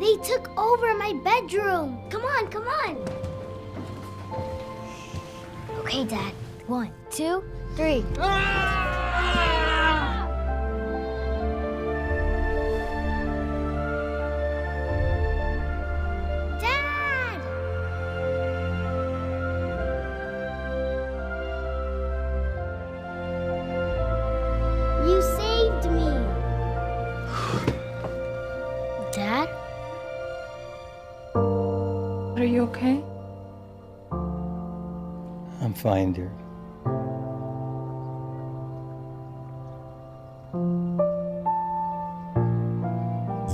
They took over my bedroom. Come on, come on. Okay, Dad. 1, 2, 3. Dad! You saved me. Dad? Are you okay? I'm fine, dear.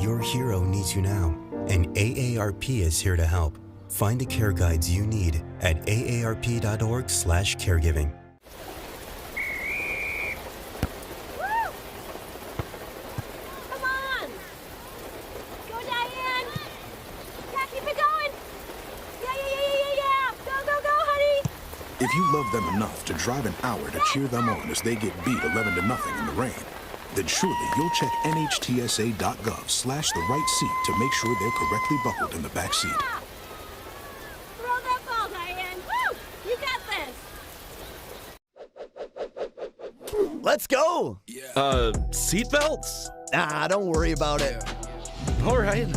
Your hero needs you now, and AARP is here to help. Find the care guides you need at aarp.org/caregiving. Come on! Go, Diane! Yeah, keep it going! Yeah! Go, honey! If you love them enough to drive an hour to cheer them on as they get beat 11-0 in the rain, then surely you'll check nhtsa.gov/the right seat to make sure they're correctly buckled in the back seat. Throw that ball, Diane! Woo! You got this! Let's go! Seatbelts? Nah, don't worry about it. All right.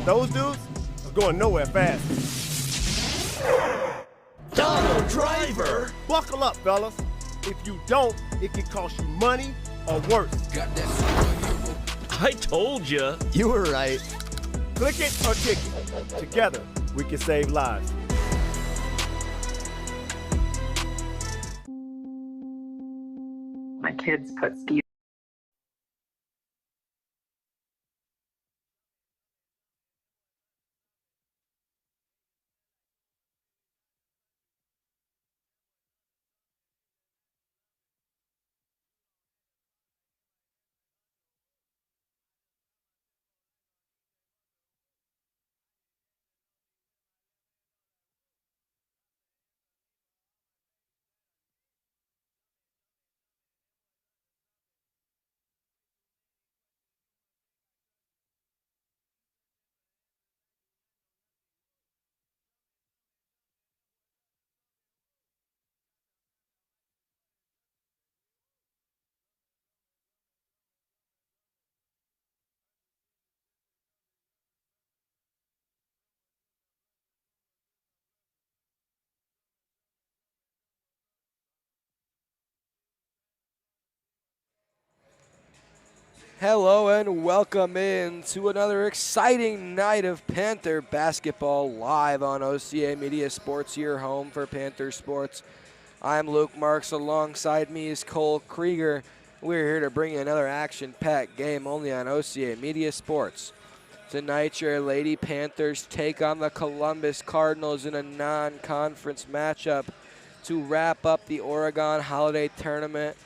Those dudes are going nowhere fast. Donald Driver! Buckle up, fellas. If you don't, it can cost you money or worse. I told you. You were right. Click it or kick it. Together, we can save lives. My kids put ski. Hello and welcome in to another exciting night of Panther basketball live on OCA Media Sports, your home for Panther sports. I'm Luke Marx. Alongside me is Cole Krueger. We're here to bring you another action-packed game only on OCA Media Sports. Tonight, your Lady Panthers take on the Columbus Cardinals in a non-conference matchup to wrap up the Oregon Holiday Tournament.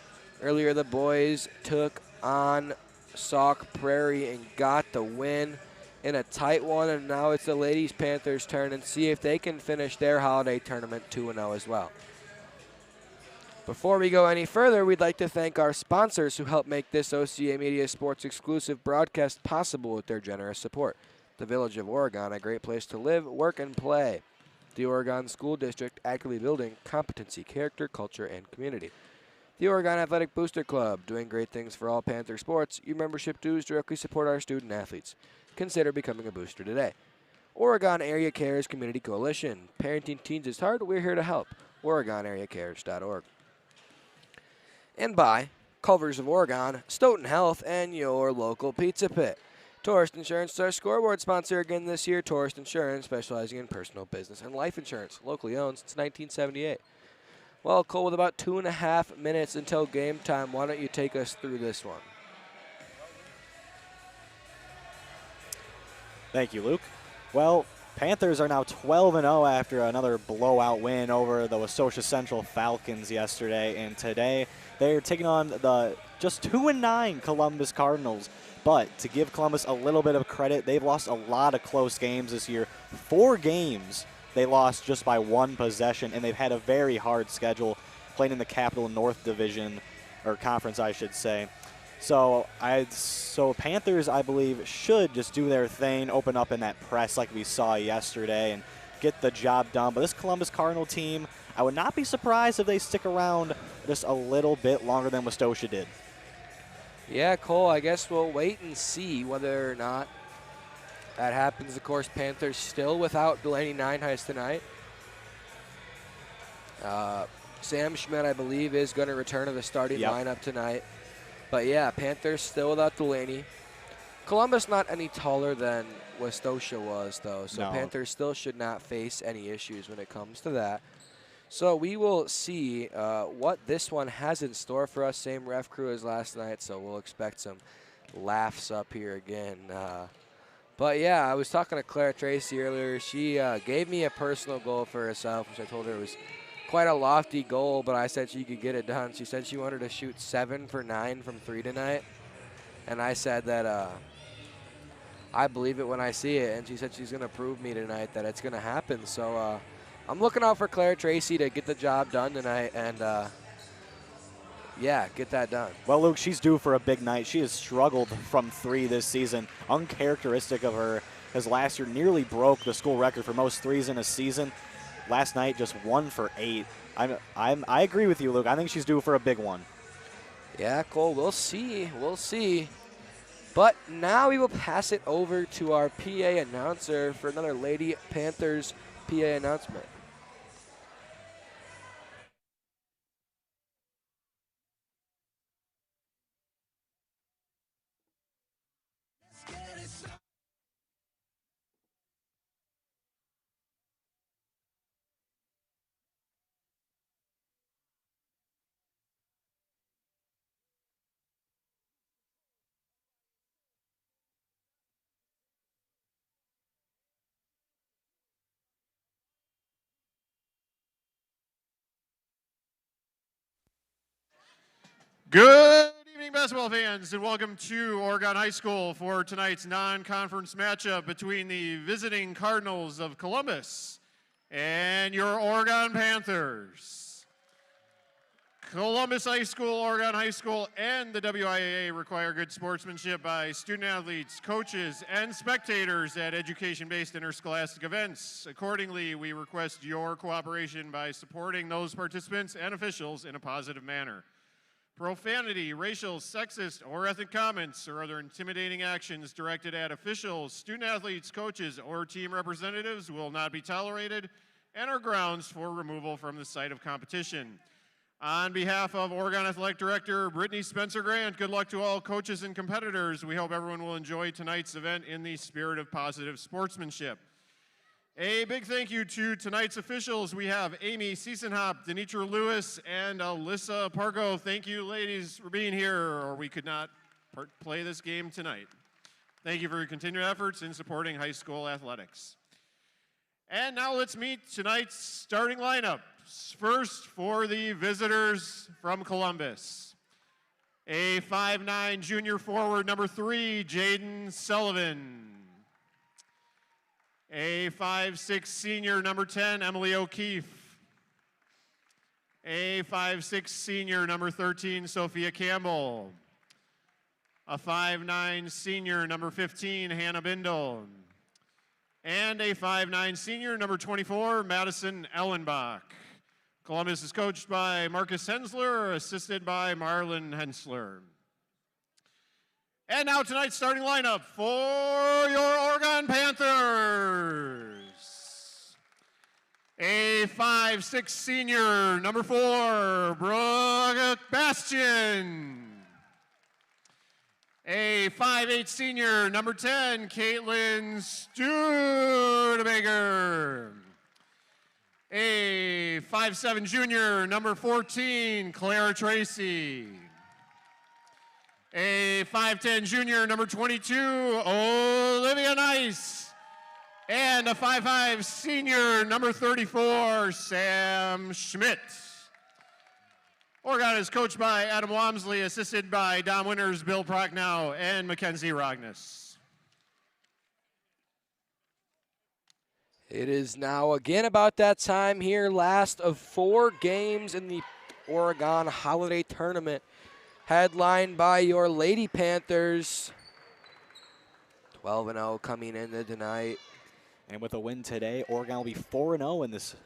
Earlier, the boys took on Sauk Prairie and got the win in a tight one, and now it's the Ladies Panthers' turn and see if they can finish their holiday tournament 2-0 as well. Before we go any further, we'd like to thank our sponsors who help make this OCA Media Sports exclusive broadcast possible with their generous support. The Village of Oregon, a great place to live, work, and play. The Oregon School District, actively building competency, character, culture, and community. The Oregon Athletic Booster Club, doing great things for all Panther sports. Your membership dues directly support our student athletes. Consider becoming a booster today. Oregon Area Cares Community Coalition. Parenting teens is hard. We're here to help. OregonAreaCares.org. And by Culver's of Oregon, Stoughton Health, and your local pizza pit. Tourist Insurance is our scoreboard sponsor again this year. Tourist Insurance, specializing in personal, business, and life insurance. Locally owned since 1978. Well, Cole, with about 2.5 minutes until game time, why don't you take us through this one? Thank you, Luke. Well, Panthers are now 12-0 after another blowout win over the Waukegan Central Falcons yesterday, and today they're taking on the just 2-9 Columbus Cardinals. But to give Columbus a little bit of credit, they've lost a lot of close games this year. 4 games they lost just by 1 possession, and they've had a very hard schedule playing in the Capital North Division, or Conference, I should say. So Panthers, I believe, should just do their thing, open up in that press like we saw yesterday, and get the job done. But this Columbus Cardinal team, I would not be surprised if they stick around just a little bit longer than Westosha did. Yeah, Cole, I guess we'll wait and see whether or not that happens. Of course, Panthers still without Delaney Nineheist tonight. Sam Schmidt, I believe, is going to return to the starting lineup tonight. But yeah, Panthers still without Delaney. Columbus not any taller than Westosha was, though, so No. Panthers still should not face any issues when it comes to that. So we will see what this one has in store for us. Same ref crew as last night, so we'll expect some laughs up here again. But yeah, I was talking to Claire Tracy earlier. She gave me a personal goal for herself, which I told her was quite a lofty goal, but I said she could get it done. She said she wanted to shoot 7 for 9 from 3 tonight. And I said that I believe it when I see it. And she said she's going to prove me tonight that it's going to happen. So I'm looking out for Claire Tracy to get the job done tonight and, yeah, get that done. Well, Luke, she's due for a big night. She has struggled from 3 this season, uncharacteristic of her, as last year nearly broke the school record for most threes in a season. Last night, just 1 for 8. I agree with you, Luke. I think she's due for a big one. Yeah, Cole, we'll see. We'll see. But now we will pass it over to our PA announcer for another Lady Panthers PA announcement. Good evening, basketball fans, and welcome to Oregon High School for tonight's non-conference matchup between the visiting Cardinals of Columbus and your Oregon Panthers. Columbus High School, Oregon High School, and the WIAA require good sportsmanship by student athletes, coaches, and spectators at education-based interscholastic events. Accordingly, we request your cooperation by supporting those participants and officials in a positive manner. Profanity, racial, sexist, or ethnic comments or other intimidating actions directed at officials, student athletes, coaches, or team representatives will not be tolerated and are grounds for removal from the site of competition. On behalf of Oregon Athletic Director Brittany Spencer-Grant, good luck to all coaches and competitors. We hope everyone will enjoy tonight's event in the spirit of positive sportsmanship. A big thank you to tonight's officials. We have Amy Siesenhop, Denitra Lewis, and Alyssa Pargo. Thank you, ladies, for being here, or we could not play this game tonight. Thank you for your continued efforts in supporting high school athletics. And now let's meet tonight's starting lineup. First, for the visitors from Columbus. A 5'9" junior forward, number 3, Jaden Sullivan. A 5'6" senior, number 10, Emily O'Keefe. A 5'6" senior, number 13, Sophia Campbell. A 5'9" senior, number 15, Hannah Bindle. And a 5'9" senior, number 24, Madison Ellenbach. Columbus is coached by Marcus Hensler, assisted by Marlon Hensler. And now tonight's starting lineup for your Oregon Panthers. A 5'6" senior, number 4, Brooke Bastian. A 5'8" senior, number 10, Caitlin Studebaker. A 5'7" junior, number 14, Claire Tracy. A 5'10" junior, number 22, Olivia Nice. And a 5'5" senior, number 34, Sam Schmidt. Oregon is coached by Adam Wamsley, assisted by Dom Winters, Bill Prochnow, and Mackenzie Rognes. It is now again about that time here, last of 4 games in the Oregon Holiday Tournament. headlined by your Lady Panthers. 12-0 coming into tonight. And with a win today, Oregon will be 4-0 in this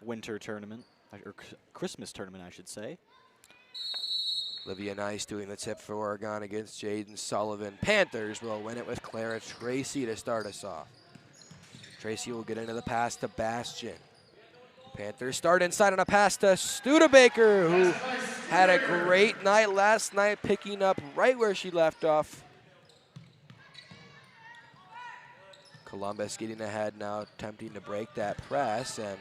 winter tournament, or Christmas tournament, I should say. Olivia Nice doing the tip for Oregon against Jaden Sullivan. Panthers will win it with Clara Tracy to start us off. Tracy will get into the pass to Bastion. Panthers start inside on a pass to Studebaker, who had a great night last night, picking up right where she left off. Columbus getting ahead now, attempting to break that press, and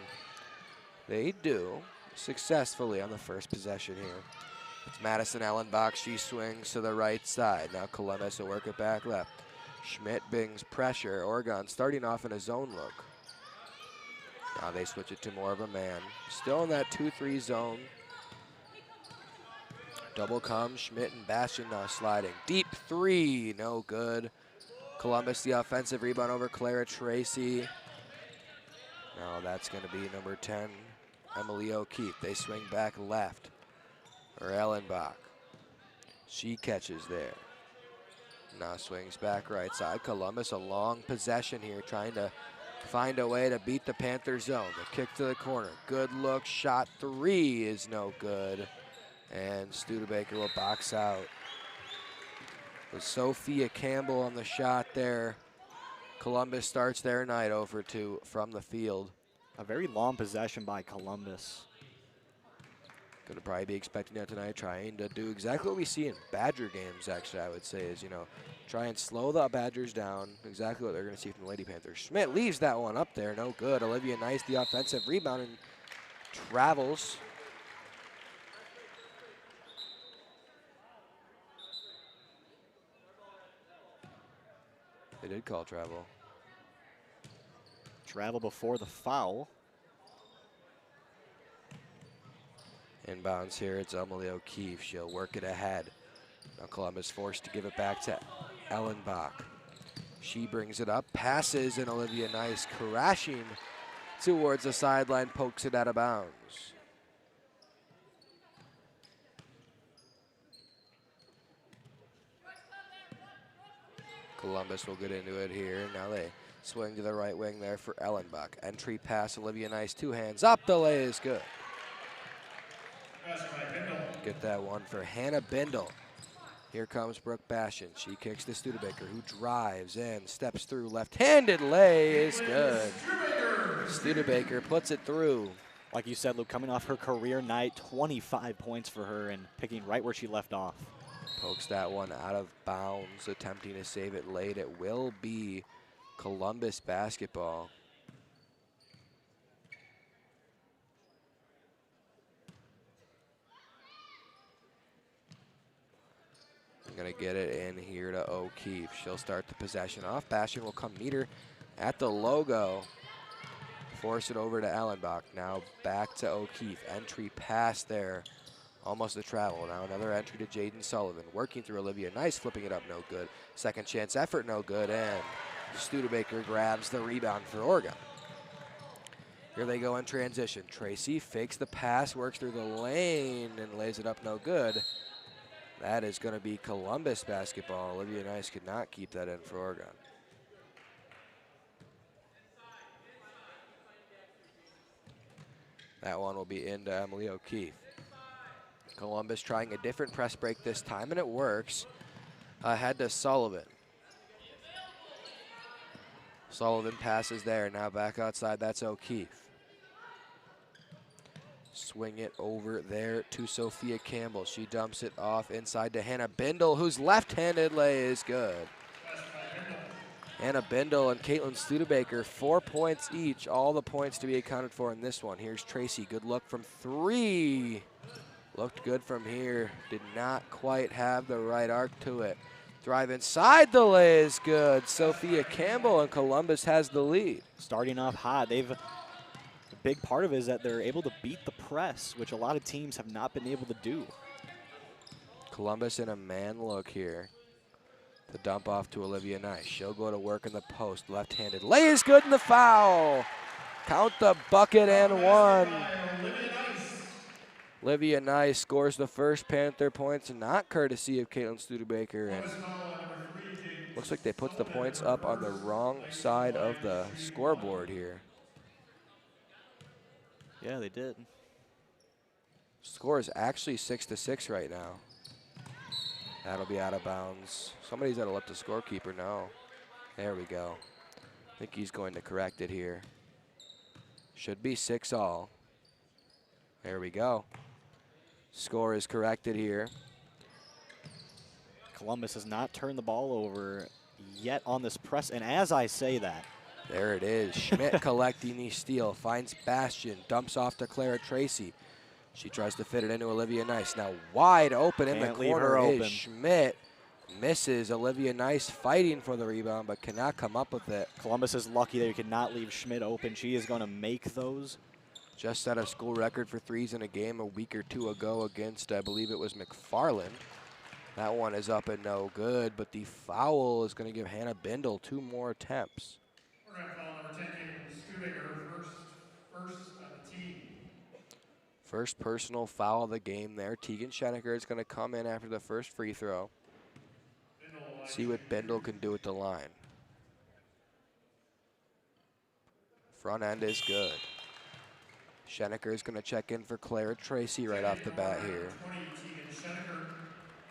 they do successfully on the first possession here. It's Madison Ellenbach. She swings to the right side. Now Columbus will work it back left. Schmidt brings pressure. Oregon starting off in a zone look. Now they switch it to more of a man. Still in that 2-3 zone. Double comes. Schmidt and Bastion now sliding. Deep three. No good. Columbus the offensive rebound over Clara Tracy. Now that's going to be number 10, Emily O'Keefe. They swing back left. Or Ellenbach. She catches there. Now swings back right side. Columbus a long possession here, trying to find a way to beat the Panther zone. The kick to the corner. Good look. Shot three is no good. And Studebaker will box out. With Sophia Campbell on the shot there. Columbus starts their night over 2 from the field. A very long possession by Columbus. Going to probably be expecting that tonight, trying to do exactly what we see in Badger games, actually, I would say, is, you know, try and slow the Badgers down. Exactly what they're going to see from the Lady Panthers. Schmidt leaves that one up there, no good. Olivia Nice, the offensive rebound, and travels. They did call travel. Travel before the foul. Inbounds here, it's Emily O'Keefe. She'll work it ahead. Now Columbus forced to give it back to Ellenbach. She brings it up, passes, and Olivia Nice crashing towards the sideline, pokes it out of bounds. Columbus will get into it here. Now they swing to the right wing there for Ellenbach. Entry pass, Olivia Nice, 2 hands up, the lay is good. Get that one for Hannah Bindle. Here comes Brooke Bastion. She kicks to Studebaker, who drives in, steps through. Left-handed lay is good. Studebaker puts it through. Like you said, Luke, coming off her career night, 25 points for her and picking right where she left off. Pokes that one out of bounds, attempting to save it late. It will be Columbus basketball. Gonna get it in here to O'Keefe. She'll start the possession off. Bastion will come meet her at the logo. Force it over to Ellenbach. Now back to O'Keefe. Entry pass there. Almost a travel. Now another entry to Jaden Sullivan. Working through Olivia Nice, flipping it up, no good. Second chance effort, no good. And Studebaker grabs the rebound for Oregon. Here they go in transition. Tracy fakes the pass, works through the lane, and lays it up, no good. That is going to be Columbus basketball. Olivia Nice could not keep that in for Oregon. That one will be into Emily O'Keefe. Columbus trying a different press break this time, and it works. Ahead to Sullivan. Sullivan passes there. Now back outside, that's O'Keefe. Swing it over there to Sophia Campbell. She dumps it off inside to Hannah Bindle, whose left-handed lay is good. Hannah Bindle and Caitlin Studebaker, 4 points each. All the points to be accounted for in this one. Here's Tracy, good look from 3. Looked good from here. Did not quite have the right arc to it. Drive inside, the lay is good. Sophia Campbell and Columbus has the lead. Starting off hot, a big part of it is that they're able to beat the press, which a lot of teams have not been able to do. Columbus in a man look here. The dump off to Olivia Nice. She'll go to work in the post, left-handed. Lay is good in the foul. Count the bucket and 1. Olivia Nice scores the first Panther points, not courtesy of Caitlin Studebaker. And looks like they put the points up on the wrong side of the scoreboard here. Yeah, they did. Score is actually 6-6 right now. That'll be out of bounds. Somebody's got to let the scorekeeper know. There we go. I think he's going to correct it here. Should be 6-all. There we go. Score is corrected here. Columbus has not turned the ball over yet on this press, and as I say that, there it is. Schmidt collecting the steal, finds Bastion, dumps off to Clara Tracy. She tries to fit it into Olivia Nice. Now wide open in the corner is Schmidt. Misses. Olivia Nice fighting for the rebound, but cannot come up with it. Columbus is lucky that you cannot leave Schmidt open. She is going to make those. Just set a school record for threes in a game a week or two ago against, I believe it was McFarland. That one is up and no good, but the foul is going to give Hannah Bindle 2 more attempts. We're going to call number 10, Caitlin Studebaker, first on the tee. First personal foul of the game there. Tegan Schenecker is going to come in after the first free throw. See what Bindle can do at the line. Front end is good. Schenecker is going to check in for Clara Tracy right off the bat here.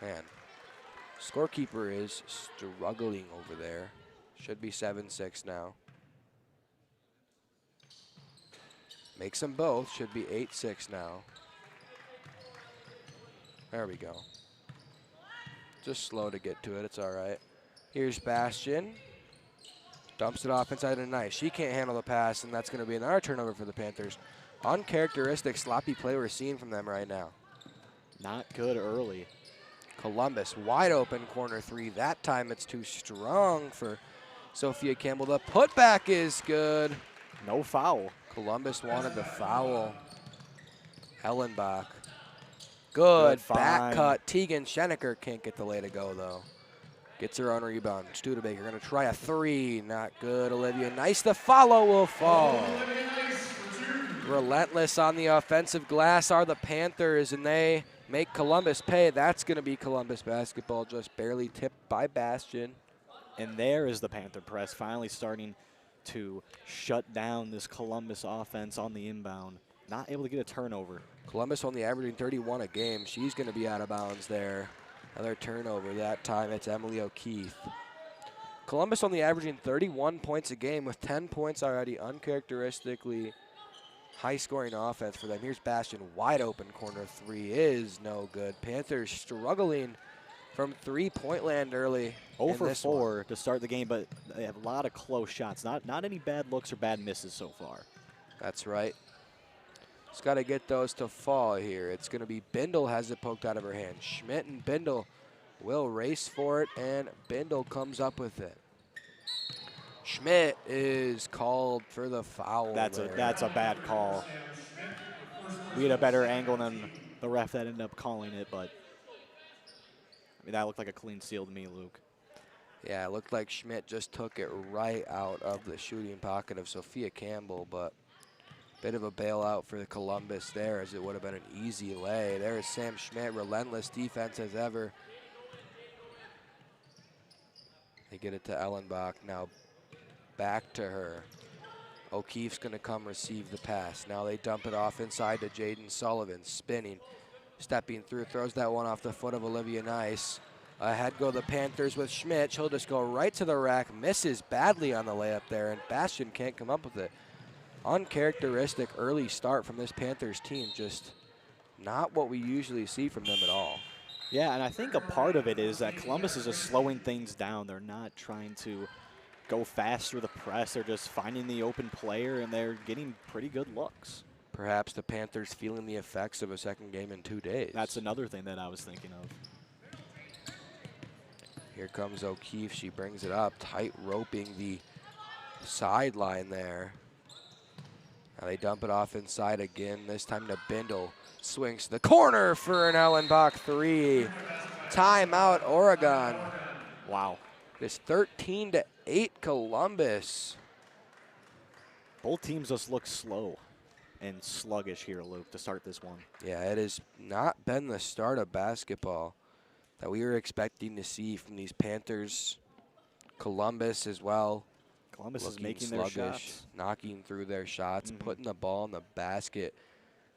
Man, scorekeeper is struggling over there. Should be 7-6 now. Makes them both. Should be 8-6 now. There we go. Just slow to get to it. It's all right. Here's Bastion. Dumps it off inside the Nice. She can't handle the pass, and that's going to be another turnover for the Panthers. Uncharacteristic sloppy play we're seeing from them right now. Not good early. Columbus wide open corner 3. That time it's too strong for Sophia Campbell. The putback is good. No foul. Columbus wanted the foul. Ellenbach. Good back cut. Tegan Schenecker can't get the lay to go though. Gets her own rebound. Studebaker going to try a 3. Not good. Olivia Nice. The follow will fall. Relentless on the offensive glass are the Panthers, and they make Columbus pay. That's going to be Columbus basketball, just barely tipped by Bastion. And there is the Panther press finally starting to shut down this Columbus offense on the inbound. Not able to get a turnover. Columbus only averaging 31 a game. She's going to be out of bounds there. Another turnover. That time it's Emily O'Keefe. Columbus only averaging 31 points a game with 10 points already. Uncharacteristically high-scoring offense for them. Here's Bastion, wide open corner 3 is no good. Panthers struggling from three-point land early. 0 for 4 to start the game, but they have a lot of close shots. Not any bad looks or bad misses so far. That's right. Just got to get those to fall here. It's going to be Bindle has it poked out of her hand. Schmidt and Bindle will race for it, and Bindle comes up with it. Schmidt is called for the foul. That's a bad call. We had a better angle than the ref that ended up calling it, but I mean, that looked like a clean steal to me, Luke. Yeah, it looked like Schmidt just took it right out of the shooting pocket of Sophia Campbell, but bit of a bailout for the Columbus there, as it would have been an easy lay. There is Sam Schmidt, relentless defense as ever. They get it to Ellenbach. Now back to her. O'Keefe's going to come receive the pass. Now they dump it off inside to Jaden Sullivan. Spinning, stepping through, throws that one off the foot of Olivia Nice. Ahead go the Panthers with Schmidt. She'll just go right to the rack. Misses badly on the layup there, and Bastion can't come up with it. Uncharacteristic early start from this Panthers team. Just not what we usually see from them at all. Yeah, and I think a part of it is that Columbus is just slowing things down. They're not trying to go fast through the press. They're just finding the open player, and they're getting pretty good looks. Perhaps the Panthers feeling the effects of a second game in 2 days. That's another thing that I was thinking of. Here comes O'Keefe. She brings it up, tight roping the sideline there. Now they dump it off inside again, this time to Bindle. Swings to the corner for an Ellenbach 3. Timeout, Oregon. Wow. It's 13-8 Columbus. Both teams just look slow. and sluggish here, Luke, to start this one. Yeah, it has not been the start of basketball that we were expecting to see from these Panthers. Columbus as well. Columbus is looking making sluggish, their shots. knocking through their shots, putting the ball in the basket.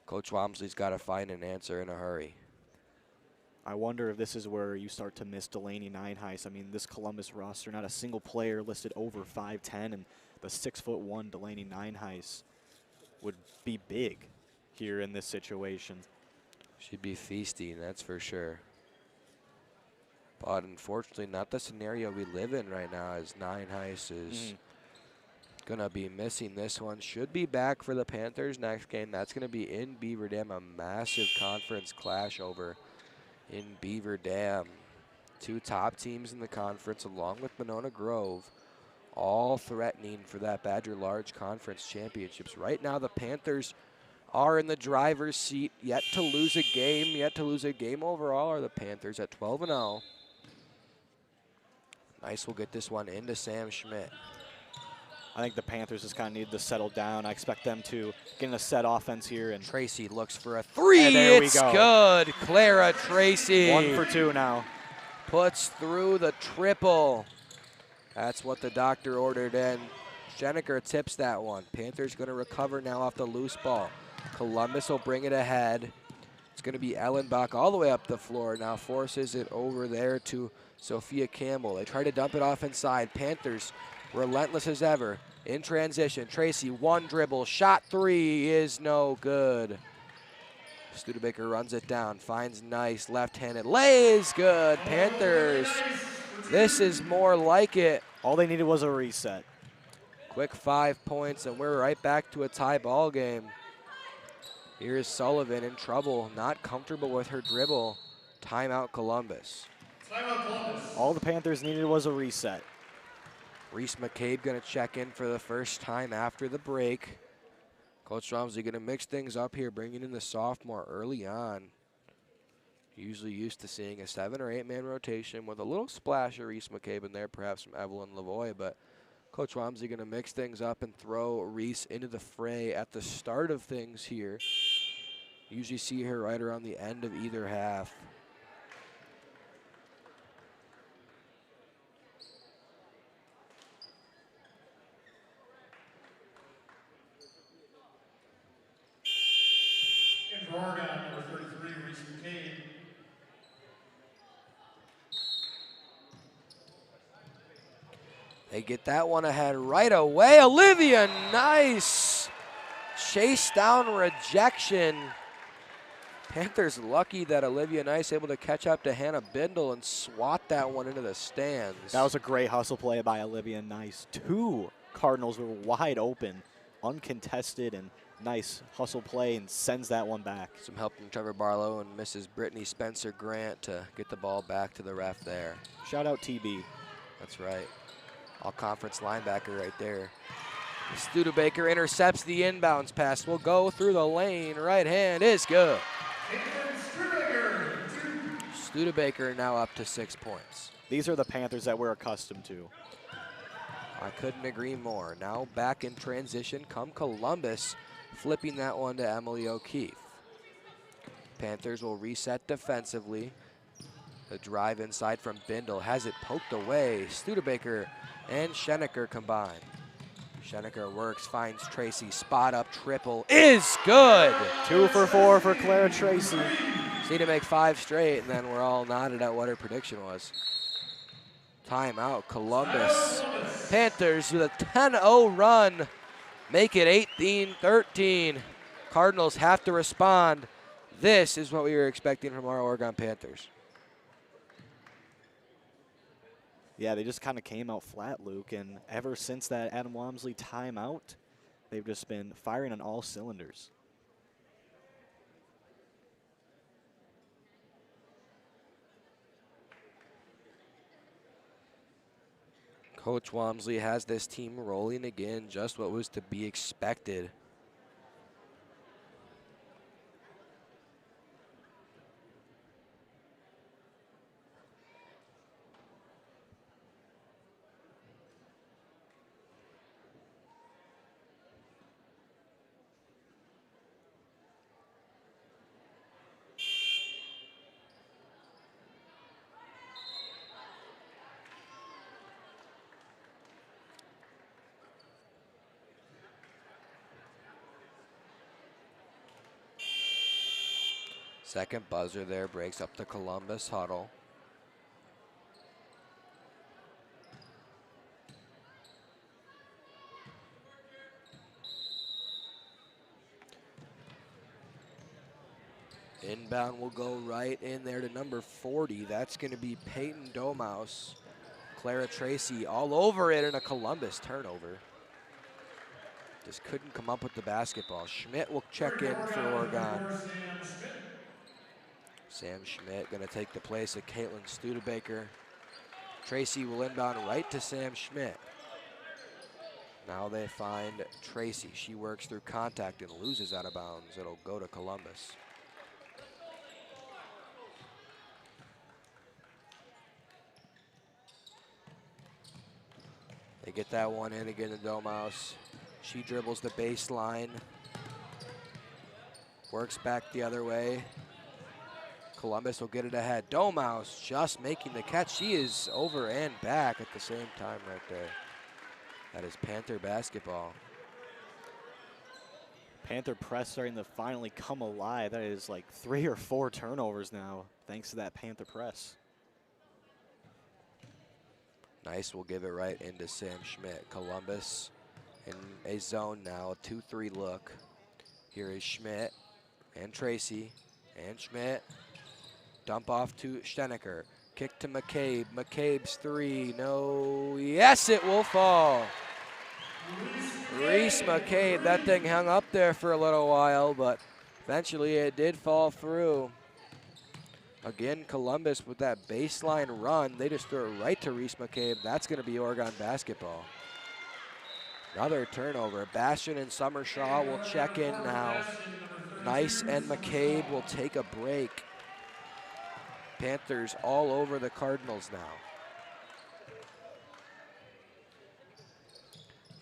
Coach Walmsley's got to find an answer in a hurry. I wonder if this is where you start to miss Delaney Nineheis. I mean, this Columbus roster, not a single player listed over 5'10", and the 6'1" Delaney Nineheis would be big here in this situation. Should be feasting, that's for sure. But unfortunately, not the scenario we live in right now, as Nineheis is going to be missing this one. Should be back for the Panthers next game. That's going to be in Beaver Dam, a massive conference clash over in Beaver Dam. Two top teams in the conference, along with Monona Grove, all threatening for that Badger Large Conference Championships. Right now, the Panthers are in the driver's seat, yet to lose a game overall are the Panthers at 12-0. Nice will get this one into Sam Schmidt. I think the Panthers just kind of need to settle down. I expect them to get in a set offense here. And Tracy looks for a three. And there it's we go. Good. Clara Tracy. 1 for 2 now. Puts through the triple. That's what the doctor ordered in. Schenecker tips that one. Panthers going to recover now off the loose ball. Columbus will bring it ahead. It's going to be Ellenbach all the way up the floor. Now forces it over there to Sophia Campbell. They try to dump it off inside. Panthers relentless as ever. In transition, Tracy, one dribble, shot three is no good. Studebaker runs it down, finds Nice, left-handed, lays good. Panthers, this is more like it. All they needed was a reset. Quick 5 points, and we're right back to a tie ball game. Here's Sullivan in trouble, not comfortable with her dribble. Timeout Columbus. All the Panthers needed was a reset. Reese McCabe going to check in for the first time after the break. Coach Walmsley going to mix things up here, bringing in the sophomore early on. Usually used to seeing a 7 or 8 man rotation with a little splash of Reese McCabe in there, perhaps from Evelyn Lavoie, but Coach Walmsley going to mix things up and throw Reese into the fray at the start of things here. Usually see her right around the end of either half. Oregon, number 33, Reese McCabe. They get that one ahead right away. Olivia, nice. Chase down rejection. Panthers lucky that Olivia Nice able to catch up to Hannah Bindle and swat that one into the stands. That was a great hustle play by Olivia Nice. 2 Cardinals were wide open, uncontested, and nice hustle play, and sends that one back. Some help from Trevor Barlow and Mrs. Brittany Spencer Grant to get the ball back to the ref there. Shout out TB. That's right. All-conference linebacker right there. Studebaker intercepts the inbounds pass. Will go through the lane. Right hand is good. Studebaker now up to 6 points. These are the Panthers that we're accustomed to. I couldn't agree more. Now back in transition come Columbus, flipping that one to Emily O'Keefe. Panthers will reset defensively. The drive inside from Bindle has it poked away. Studebaker and Schenecker combine. Schenecker works, finds Tracy, spot up triple is good. 2 for 4 for Clara Tracy. She need to make 5 straight, and then we're all nodded at what her prediction was. Timeout, Columbus. Panthers with a 10-0 run. Make it 18-13. Cardinals have to respond. This is what we were expecting from our Oregon Panthers. Yeah, they just kind of came out flat, Luke, and ever since that Adam Walmsley timeout, they've just been firing on all cylinders. Coach Walmsley has this team rolling again, just what was to be expected. Second buzzer there breaks up the Columbus huddle. Inbound will go right in there to number 40. That's going to be Peyton Domaus. Clara Tracy all over it, and a Columbus turnover. Just couldn't come up with the basketball. Schmidt will check in for Oregon. Sam Schmidt going to take the place of Caitlin Studebaker. Tracy will inbound right to Sam Schmidt. Now they find Tracy. She works through contact and loses out of bounds. It'll go to Columbus. They get that one in again to Domaus. She dribbles the baseline. Works back the other way. Columbus will get it ahead. Domaus just making the catch. She is over and back at the same time right there. That is Panther basketball. Panther press starting to finally come alive. That is like 3 or 4 turnovers now, thanks to that Panther press. Nice, will give it right into Sam Schmidt. Columbus in a zone now, a 2-3 look. Here is Schmidt and Tracy and Schmidt. Dump off to Steneker. Kick to McCabe. McCabe's 3, no, yes, it will fall. Reese McCabe, that thing hung up there for a little while, but eventually it did fall through. Again, Columbus with that baseline run, they just threw it right to Reese McCabe. That's going to be Oregon basketball. Another turnover. Bastian and Summershaw will check in now. Nice and McCabe will take a break. Panthers all over the Cardinals now.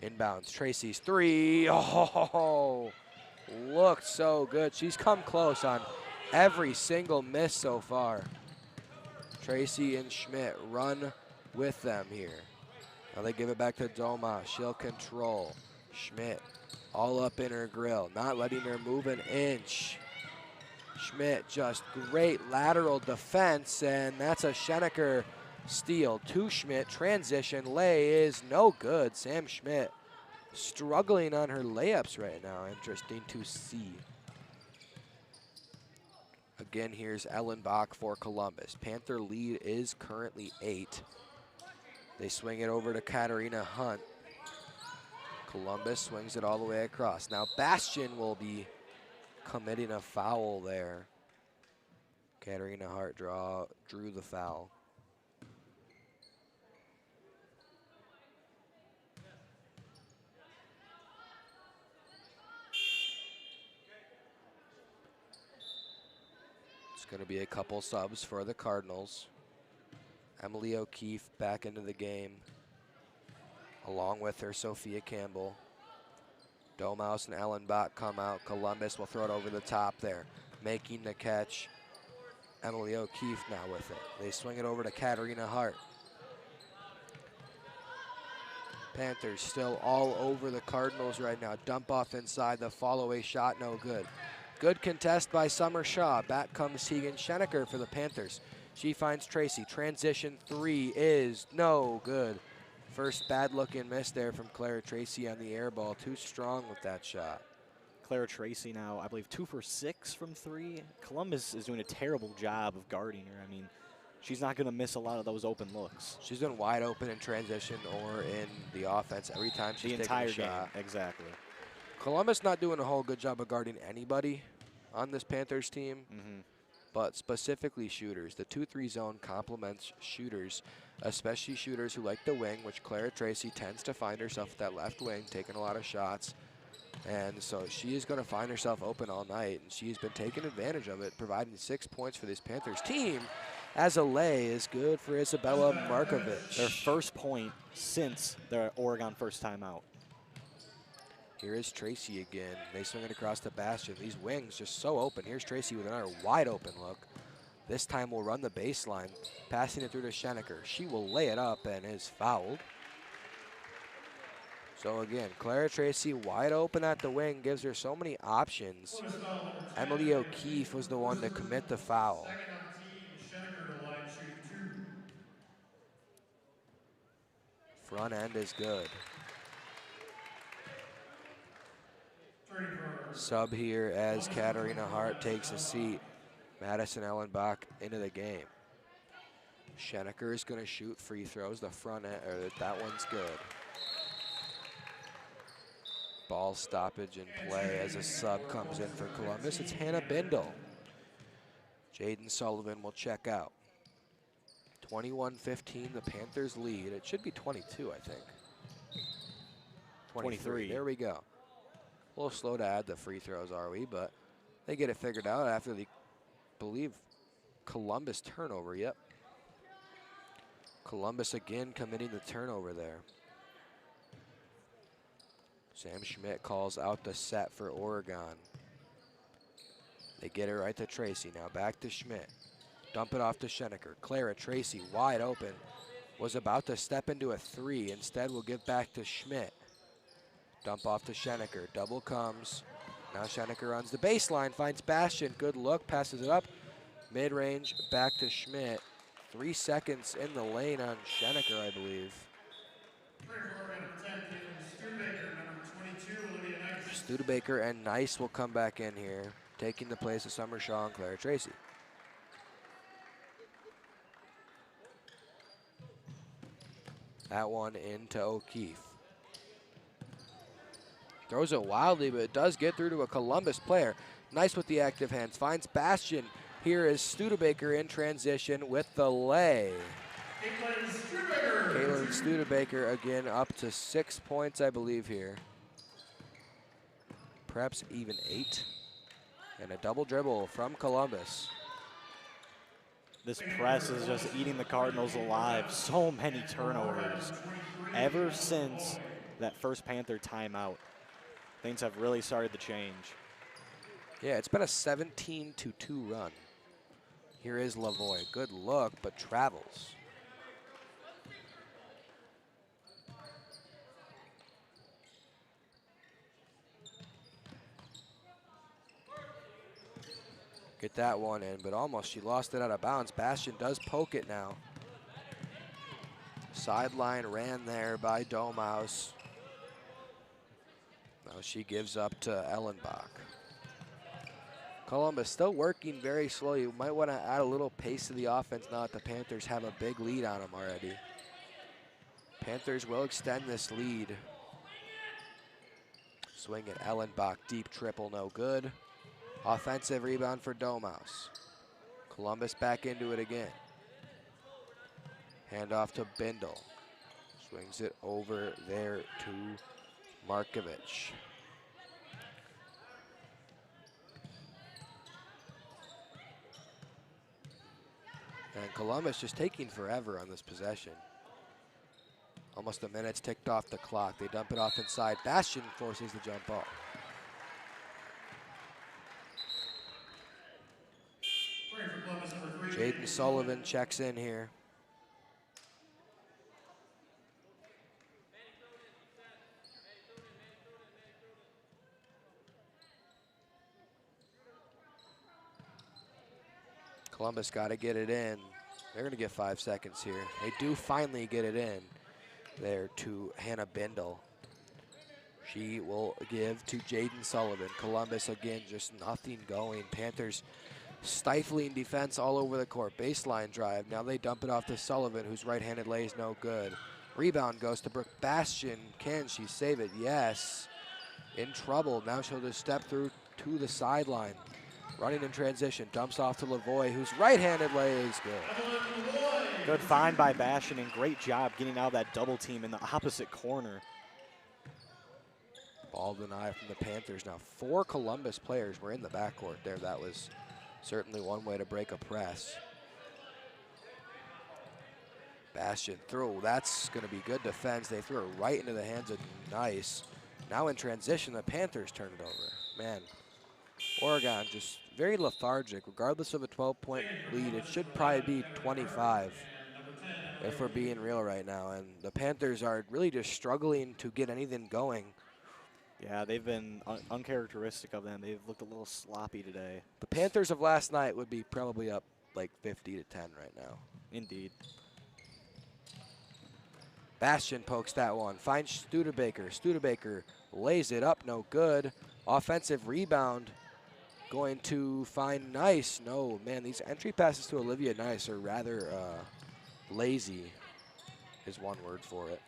Inbounds, Tracy's 3. Oh, looked so good. She's come close on every single miss so far. Tracy and Schmidt run with them here. Now they give it back to Doma. She'll control. Schmidt all up in her grill, not letting her move an inch. Schmidt just great lateral defense, and that's a Schenecker steal to Schmidt. Transition lay is no good. Sam Schmidt struggling on her layups right now. Interesting to see. Again, here's Ellen Bach for Columbus. Panther lead is currently 8. They swing it over to Katarina Hunt. Columbus swings it all the way across. Now Bastian will be committing a foul there. Katarina Hart drew the foul. It's going to be a couple subs for the Cardinals. Emily O'Keefe back into the game, along with her Sophia Campbell. Domaus and Ellen Bach come out. Columbus will throw it over the top there. Making the catch, Emily O'Keefe now with it. They swing it over to Katarina Hart. Panthers still all over the Cardinals right now. Dump off inside, the fall away shot, no good. Good contest by Summer Shaw. Back comes Tegan Schenecker for the Panthers. She finds Tracy. Transition 3 is no good. First bad looking miss there from Clara Tracy on the air ball. Too strong with that shot. Clara Tracy now, I believe, 2 for 6 from 3. Columbus is doing a terrible job of guarding her. I mean, she's not going to miss a lot of those open looks. She's been wide open in transition or in the offense every time she's taken a shot. Game, exactly. Columbus not doing a whole good job of guarding anybody on this Panthers team, but specifically shooters. The 2-3 zone complements shooters, especially shooters who like the wing, which Clara Tracy tends to find herself at that left wing, taking a lot of shots. And so she is going to find herself open all night, and she's been taking advantage of it, providing 6 points for this Panthers team, as a lay is good for Isabella Markovic. Their first point since their Oregon first time out. Here is Tracy again. They swing it across the bastion. These wings just so open. Here's Tracy with another wide open look. This time we'll run the baseline, passing it through to Schenecker. She will lay it up and is fouled. So again, Clara Tracy wide open at the wing, gives her so many options. Emily O'Keefe was the one to commit the foul. Second on the team, Schenecker to line shoot 2. Front end is good. Sub here as Katarina Hart takes a seat. Madison Ellenbach into the game. Schenecker is going to shoot free throws. The front end, or that one's good. Ball stoppage in play as a sub comes in for Columbus. It's Hannah Bindle. Jaden Sullivan will check out. 21-15, the Panthers lead. It should be 22, I think. 23. There we go. A little slow to add the free throws, are we? But they get it figured out after the, believe, Columbus turnover. Yep. Columbus again committing the turnover there. Sam Schmidt calls out the set for Oregon. They get it right to Tracy. Now back to Schmidt. Dump it off to Schenecker. Clara Tracy wide open. Was about to step into a 3. Instead will give back to Schmidt. Dump off to Schenecker. Double comes. Now Schenecker runs the baseline. Finds Bastian. Good look. Passes it up. Mid-range. Back to Schmidt. 3 seconds in the lane on Schenecker, I believe. Studebaker and Nice will come back in here, taking the place of Summer Shaw and Clara Tracy. That one into O'Keefe. Throws it wildly, but it does get through to a Columbus player. Nice with the active hands. Finds Bastian. Here is Studebaker in transition with the lay. Caitlin Studebaker again up to 6 points, I believe, here. Perhaps even 8. And a double dribble from Columbus. This press is just eating the Cardinals alive. So many turnovers. Ever since that first Panther timeout, things have really started to change. Yeah, it's been a 17-2 run. Here is Lavoie. Good look, but travels. Get that one in, but almost she lost it out of bounds. Bastian does poke it now. Sideline ran there by Domhaus. Now she gives up to Ellenbach. Columbus still working very slowly. You might want to add a little pace to the offense now that the Panthers have a big lead on them already. Panthers will extend this lead. Swing at Ellenbach, deep triple, no good. Offensive rebound for Domhaus. Columbus back into it again. Handoff to Bindle. Swings it over there to Markovich. And Columbus just taking forever on this possession. Almost a minute's ticked off the clock. They dump it off inside. Bastian forces the jump ball. Jaden Sullivan checks in here. Columbus got to get it in. They're going to get 5 seconds here. They do finally get it in there to Hannah Bindle. She will give to Jaden Sullivan. Columbus again, just nothing going. Panthers stifling defense all over the court. Baseline drive. Now they dump it off to Sullivan, whose right-handed lay is no good. Rebound goes to Brooke Bastian. Can she save it? Yes. In trouble. Now she'll just step through to the sideline. Running in transition. Dumps off to Lavoie, whose right-handed lay is good. Good find by Bastian, and great job getting out of that double team in the opposite corner. Ball denied from the Panthers. Now 4 Columbus players were in the backcourt there. That was certainly one way to break a press. Bastian throw. That's going to be good defense. They threw it right into the hands of Nice. Now in transition, the Panthers turn it over. Man, Oregon just very lethargic. Regardless of a 12-point lead, it should probably be 25. if we're being real right now. And the Panthers are really just struggling to get anything going. Yeah, they've been uncharacteristic of them. They've looked a little sloppy today. The Panthers of last night would be probably up like 50-10 right now. Indeed. Bastion pokes that one. Finds Studebaker. Studebaker lays it up. No good. Offensive rebound. Going to find Nice. No, man, these entry passes to Olivia Nice are rather lazy, is one word for it.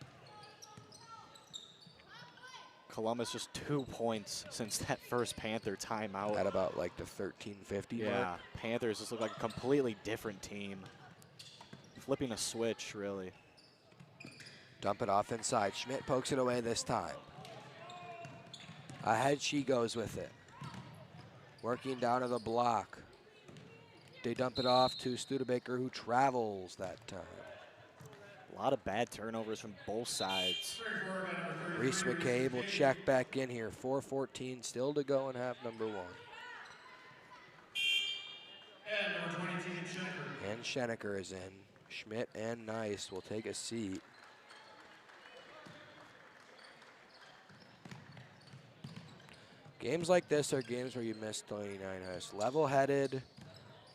Columbus just 2 points since that first Panther timeout. At about like the 13:50 Yeah, mark. Panthers just look like a completely different team. Flipping a switch, really. Dump it off inside. Schmidt pokes it away this time. Ahead she goes with it. Working down to the block. They dump it off to Studebaker, who travels that time. A lot of bad turnovers from both sides. Reese McCabe will check back in here. 4:14 still to go in half number one. And number 22, Schenecker. And Schenecker is in. Schmidt and Nice will take a seat. Games like this are games where you miss 29ers. Level-headed,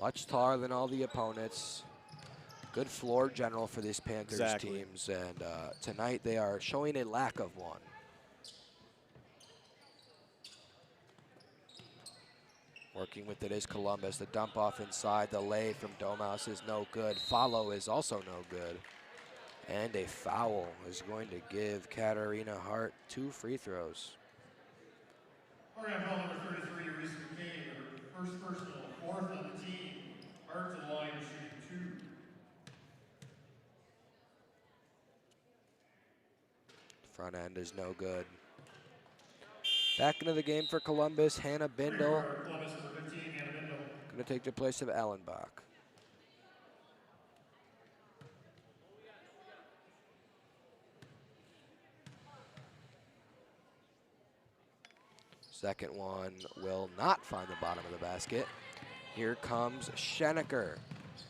much taller than all the opponents. Good floor general for these Panthers teams, and tonight they are showing a lack of one. Working with it is Columbus. The dump off inside. The lay from Domas is no good. Follow is also no good. And a foul is going to give Katarina Hart 2 free throws. Oregon foul number 33, Reese McCabe, her first personal, 4th on the team. Hart to the line, shooting 2. Front end is no good. Back into the game for Columbus, Hannah Bindle. Columbus number 15, Hannah Bindle. Going to take the place of Ellenbach. Second one will not find the bottom of the basket. Here comes Schenecker.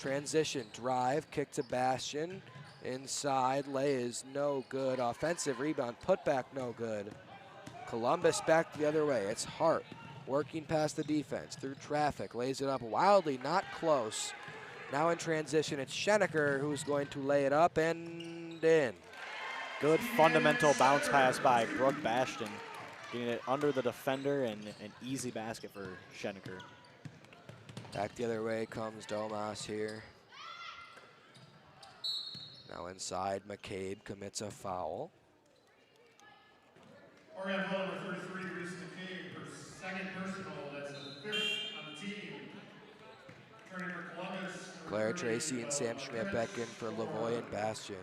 Transition, drive, kick to Bastion. Inside, lay is no good. Offensive rebound, put back no good. Columbus back the other way. It's Hart working past the defense through traffic. Lays it up wildly, not close. Now in transition, it's Schenecker who's going to lay it up and in. Good fundamental bounce pass by Brooke Bastion. Getting it under the defender and an easy basket for Schenecker. Back the other way comes Domas here. Now inside, McCabe commits a foul. Oregon foul number 33, Reese McCabe, her second personal. That's the 5th on the team. Turning for Columbus. Claire Tracy and Sam Schmidt back in for Lavoie and Bastion.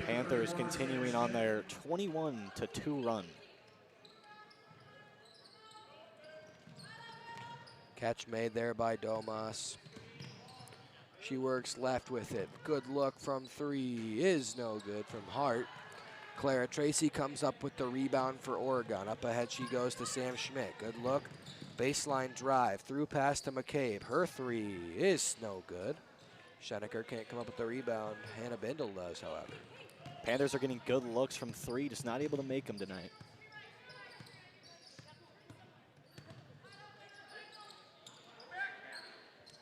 Panthers continuing on their 21-2 run. Catch made there by Domas. She works left with it. Good look from 3 is no good from Hart. Clara Tracy comes up with the rebound for Oregon. Up ahead she goes to Sam Schmidt. Good look. Baseline drive. Through pass to McCabe. Her 3 is no good. Schenecker can't come up with the rebound. Hannah Bindle does, however. Panthers are getting good looks from 3, just not able to make them tonight.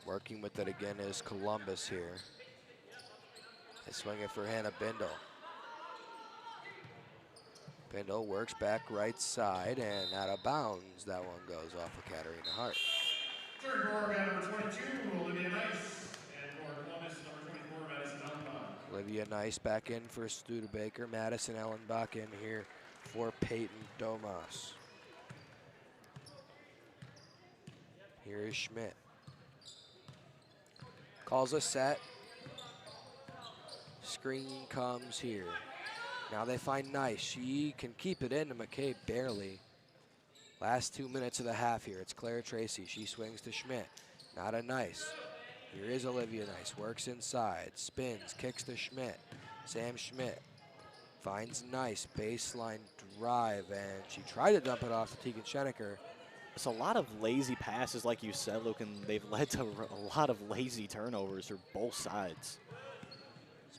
Working with it again is Columbus here. They swing it for Hannah Bindle. Bindle works back right side and out of bounds. That one goes off of Katarina Hart. Third for Oregon, number 22, Olivia Nice. And for Columbus, number 24, Madison Ellenbach. Olivia Nice back in for Studebaker. Madison Ellenbach in here for Peyton Domas. Here is Schmidt. Calls a set. Screen comes here. Now they find Nice. She can keep it in to McCabe barely. Last 2 minutes of the half here. It's Claire Tracy. She swings to Schmidt. Not a Nice. Here is Olivia Nice. Works inside. Spins. Kicks to Schmidt. Sam Schmidt finds Nice. Baseline drive. And she tried to dump it off to Tegan Schenecker. It's a lot of lazy passes, like you said, Luke, and they've led to a lot of lazy turnovers for both sides.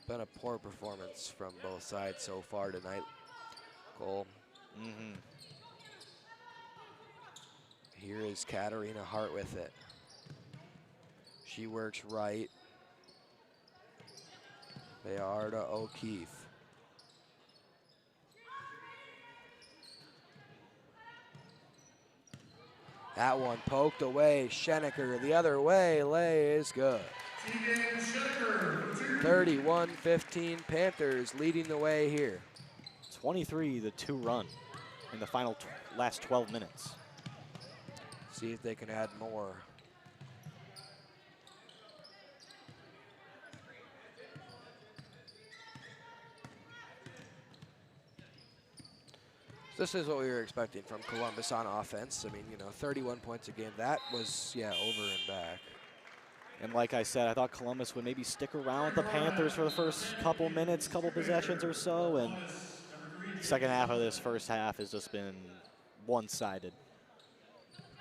been a poor performance from both sides so far tonight, Cole. Here is Katarina Hart with it. She works right. Bayarda O'Keefe. That one poked away. Schenecker the other way. Lay is good. 31-15 Panthers leading the way here. 23 the 2-run in the final last 12 minutes. See if they can add more. This is what we were expecting from Columbus on offense. I mean, you know, 31 points a game. That was, yeah, over and back. And like I said, I thought Columbus would maybe stick around with the Panthers for the first couple minutes, couple possessions or so, and the second half of this first half has just been one-sided.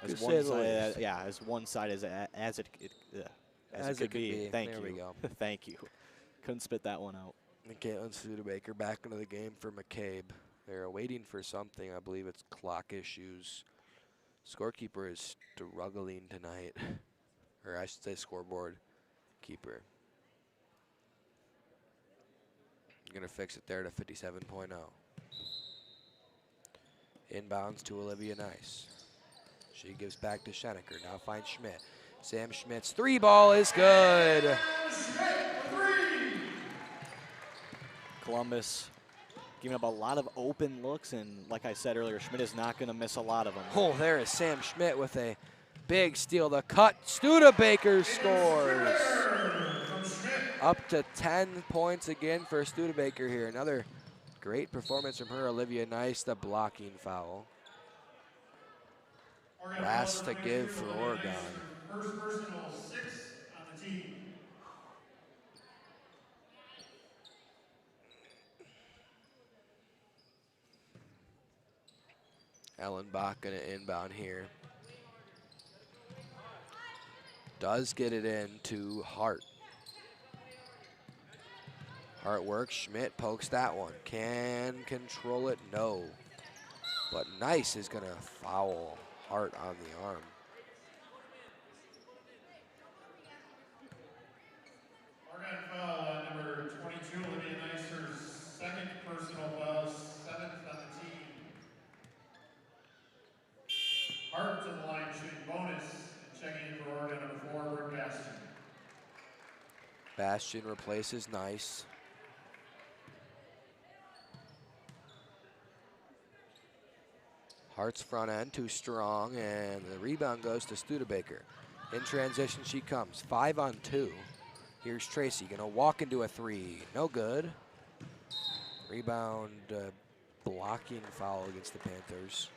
As one-sided, yeah, as one-sided as it could be. Thank you. There we go. Thank you. Couldn't spit that one out. And Caitlin Studebaker back into the game for McCabe. They're waiting for something. I believe it's clock issues. Scorekeeper is struggling tonight. Or I should say scoreboard keeper. I'm going to fix it there to 57.0. Inbounds to Olivia Nice. She gives back to Schenecker. Now finds Schmidt. Sam Schmidt's 3 ball is good. Columbus giving up a lot of open looks, and like I said earlier, Schmidt is not going to miss a lot of them. Oh, there is Sam Schmidt with a big steal. The cut. Studebaker scores. Up to 10 points again for Studebaker here. Another great performance from her. Olivia Nice, the blocking foul. Last to give for Oregon. First personal 6 on the team. Ellen Bach gonna inbound here. Does get it in to Hart. Hart works, Schmidt pokes that one. Can control it, no. But Nice is gonna foul Hart on the arm. Oregon foul on number 22, Olivia Nice, her 2nd personal foul, 7th on the team. Hart to the line shooting bonus, and checking in for Oregon number 4, Brooke Bastion. Bastion replaces Nice. Hart's front end too strong, and the rebound goes to Studebaker. In transition she comes, 5 on 2. Here's Tracy, gonna walk into a 3, no good. Rebound, blocking foul against the Panthers.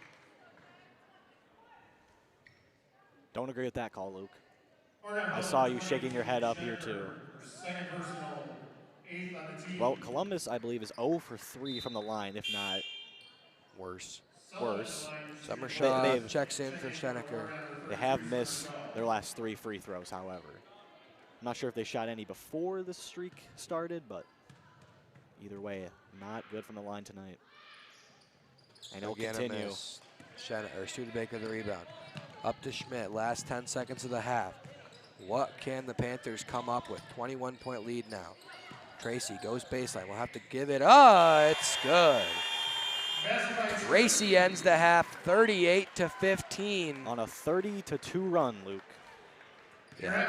Don't agree with that call, Luke. I saw you shaking your head up here too. 2nd personal, 8th on the team. Well, Columbus, I believe, is 0 for 3 from the line, if not worse. Summer Shaw checks in for Schenecker. They have missed their last 3 free throws, however. I'm not sure if they shot any before the streak started, but either way, not good from the line tonight. And it'll continue. Studebaker the rebound. Up to Schmidt, last 10 seconds of the half. What can the Panthers come up with? 21-point lead now. Tracy goes baseline, we'll have to give it, it's good. Tracy ends the half 38-15. On a 30-2 run, Luke. Yeah,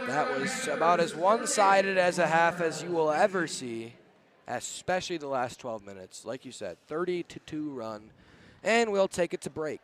that was about as one-sided as a half as you will ever see, especially the last 12 minutes. Like you said, 30-2 run, and we'll take it to break.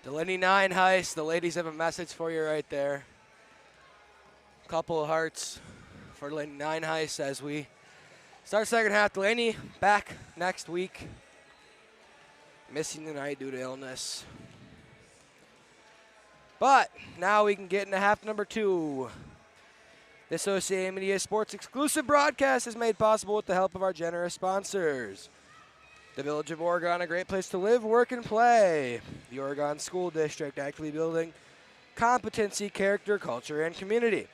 Delaney 9 heist. The ladies have a message for you right there. Couple of hearts for Delaney 9 heist as we start second half. Delaney back next week. Missing tonight due to illness. But now we can get into half number 2. This OCA Media Sports exclusive broadcast is made possible with the help of our generous sponsors. The Village of Oregon, a great place to live, work, and play. The Oregon School District, actively building competency, character, culture, and community.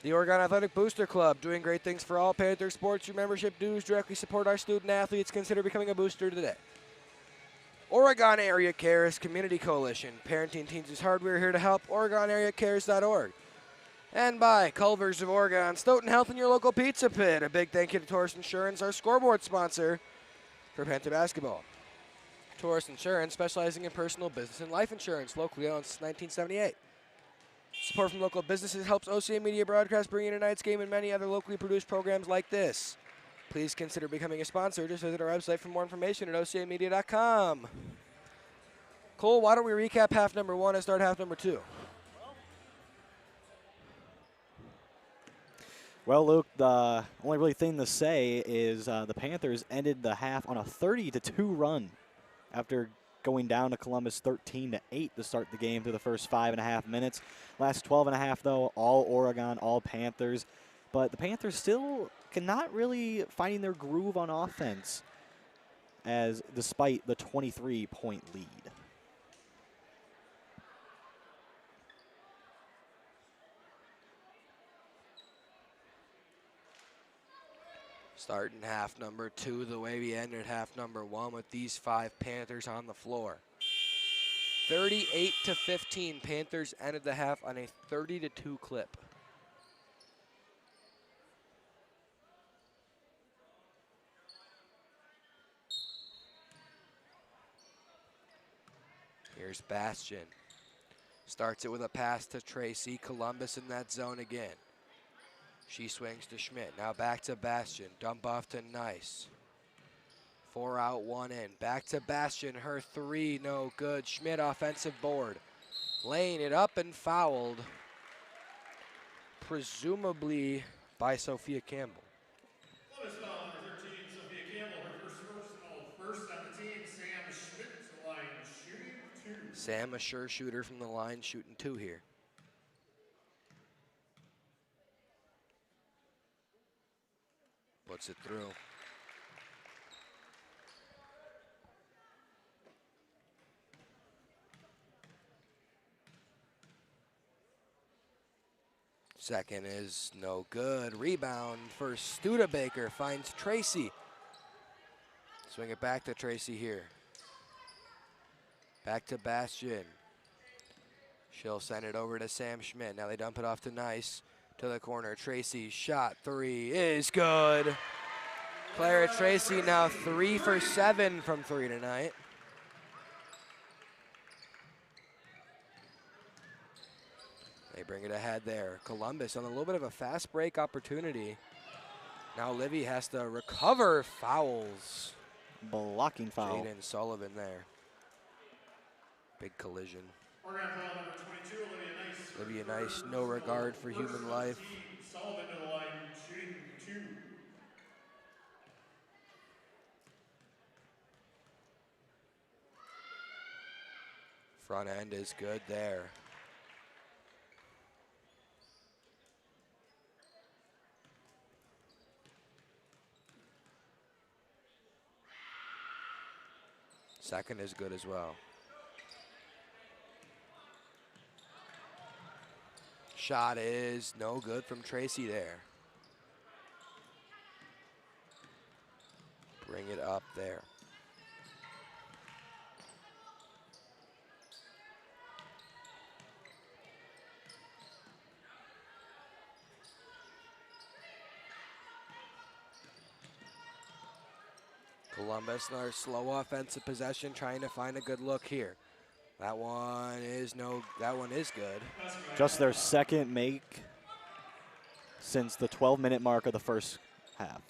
The Oregon Athletic Booster Club, doing great things for all Panther sports. Your membership dues directly support our student athletes. Consider becoming a booster today. Oregon Area Cares Community Coalition, parenting teens is hard. We're here to help. OregonAreaCares.org. And by Culver's of Oregon, Stoughton Health and your local pizza pit. A big thank you to Taurus Insurance, our scoreboard sponsor for Panther basketball. Taurus Insurance, specializing in personal, business, and life insurance, locally owned since 1978. Support from local businesses helps OCA Media Broadcast bring you tonight's game and many other locally produced programs like this. Please consider becoming a sponsor. Just visit our website for more information at ocamedia.com. Cole, why don't we recap half number 1 and start half number 2? Well, Luke, the only really thing to say is the Panthers ended the half on a 30-2 run after going down to Columbus 13-8 to start the game through the first 5.5 minutes. Last 12.5, though, all Oregon, all Panthers. But the Panthers still cannot really finding their groove on offense, as despite the 23-point lead. Starting half number 2 the way we ended half number 1 with these 5 Panthers on the floor. 38-15, Panthers ended the half on a 30-2 clip. Here's Bastion. Starts it with a pass to Tracy. Columbus in that zone again. She swings to Schmidt. Now back to Bastion. Dump off to Nice. 4 out, 1 in. Back to Bastion. Her 3, no good. Schmidt offensive board. Laying it up and fouled. Presumably by Sophia Campbell. Columbus foul number 13, Sophia Campbell. Her first personal, first on the team. Sam Schmidt to the line, shooting 2. Sam, a sure shooter from the line, shooting 2 here. Puts it through. Second is no good. Rebound for Studebaker. Finds Tracy. Swing it back to Tracy here. Back to Bastion. She'll send it over to Sam Schmidt. Now they dump it off to Nice. To the corner. Tracy shot 3 is good. Clara Tracy now 3 for 7 from 3 tonight. They bring it ahead there. Columbus on a little bit of a fast break opportunity. Now Livy has to recover fouls. Blocking foul. Jaden Sullivan there. Big collision. Oregon foul number 22, Olivia Nice. Olivia Nice, no regard for human life. Sullivan to the line, shooting 2. Front end is good there. Second is good as well. Shot is no good from Tracy there. Bring it up there. Columbus, another slow offensive possession, trying to find a good look here. That one is good. Just their second make since the 12-minute mark of the first half.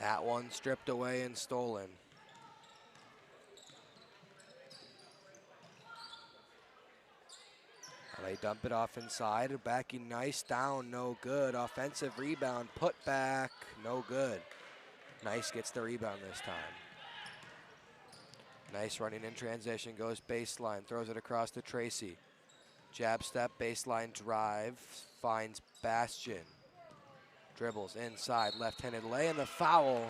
That one stripped away and stolen. Now they dump it off inside. Backing nice down, no good. Offensive rebound, put back, no good. Nice gets the rebound this time. Nice running in transition, goes baseline, throws it across to Tracy. Jab step, baseline drive, finds Bastion. Dribbles inside, left-handed lay, and the foul.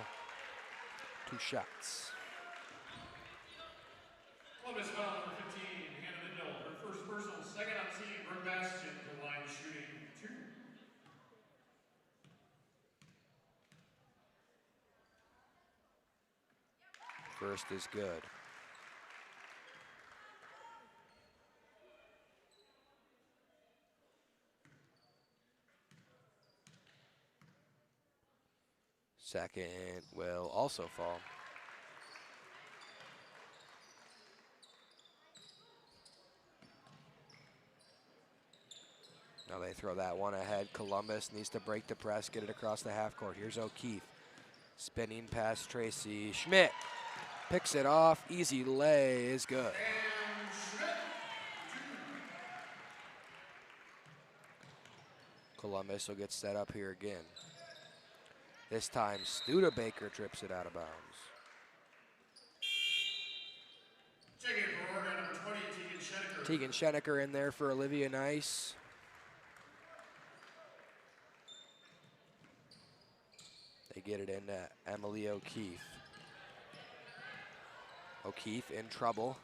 2 shots. Columbus foul number 15, Hannah Mindel. Her first personal, second on team, Brooke Bastion to line shooting 2. First is good. Second will also fall. Now they throw that one ahead. Columbus needs to break the press, get it across the half court. Here's O'Keefe. Spinning past Tracy. Schmidt picks it off. Easy lay is good. Columbus will get set up here again. This time, Studebaker trips it out of bounds. Taking it for Oregon, number 20, Tegan Schenecker. Tegan Schenecker in there for Olivia Nice. They get it into Emily O'Keefe. O'Keefe in trouble.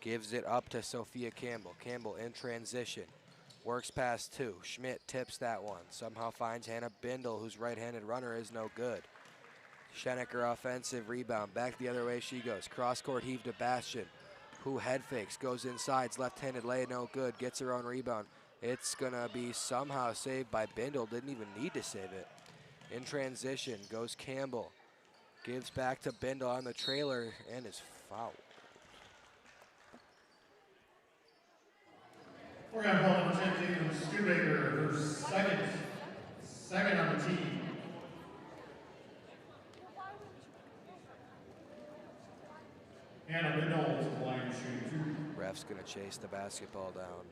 Gives it up to Sophia Campbell. Campbell in transition. Works past 2. Schmidt tips that one. Somehow finds Hannah Bindle, whose right-handed runner is no good. Schenecker offensive rebound. Back the other way she goes. Cross-court heave to Bastion, who head fakes. Goes inside. Left-handed lay, no good. Gets her own rebound. It's going to be somehow saved by Bindle. Didn't even need to save it. In transition goes Campbell. Gives back to Bindle on the trailer and is fouled. Oregon ball number 10, Tegan Studebaker, her second on the team. Hannah Mindel to line shooting 2. Ref's gonna chase the basketball down.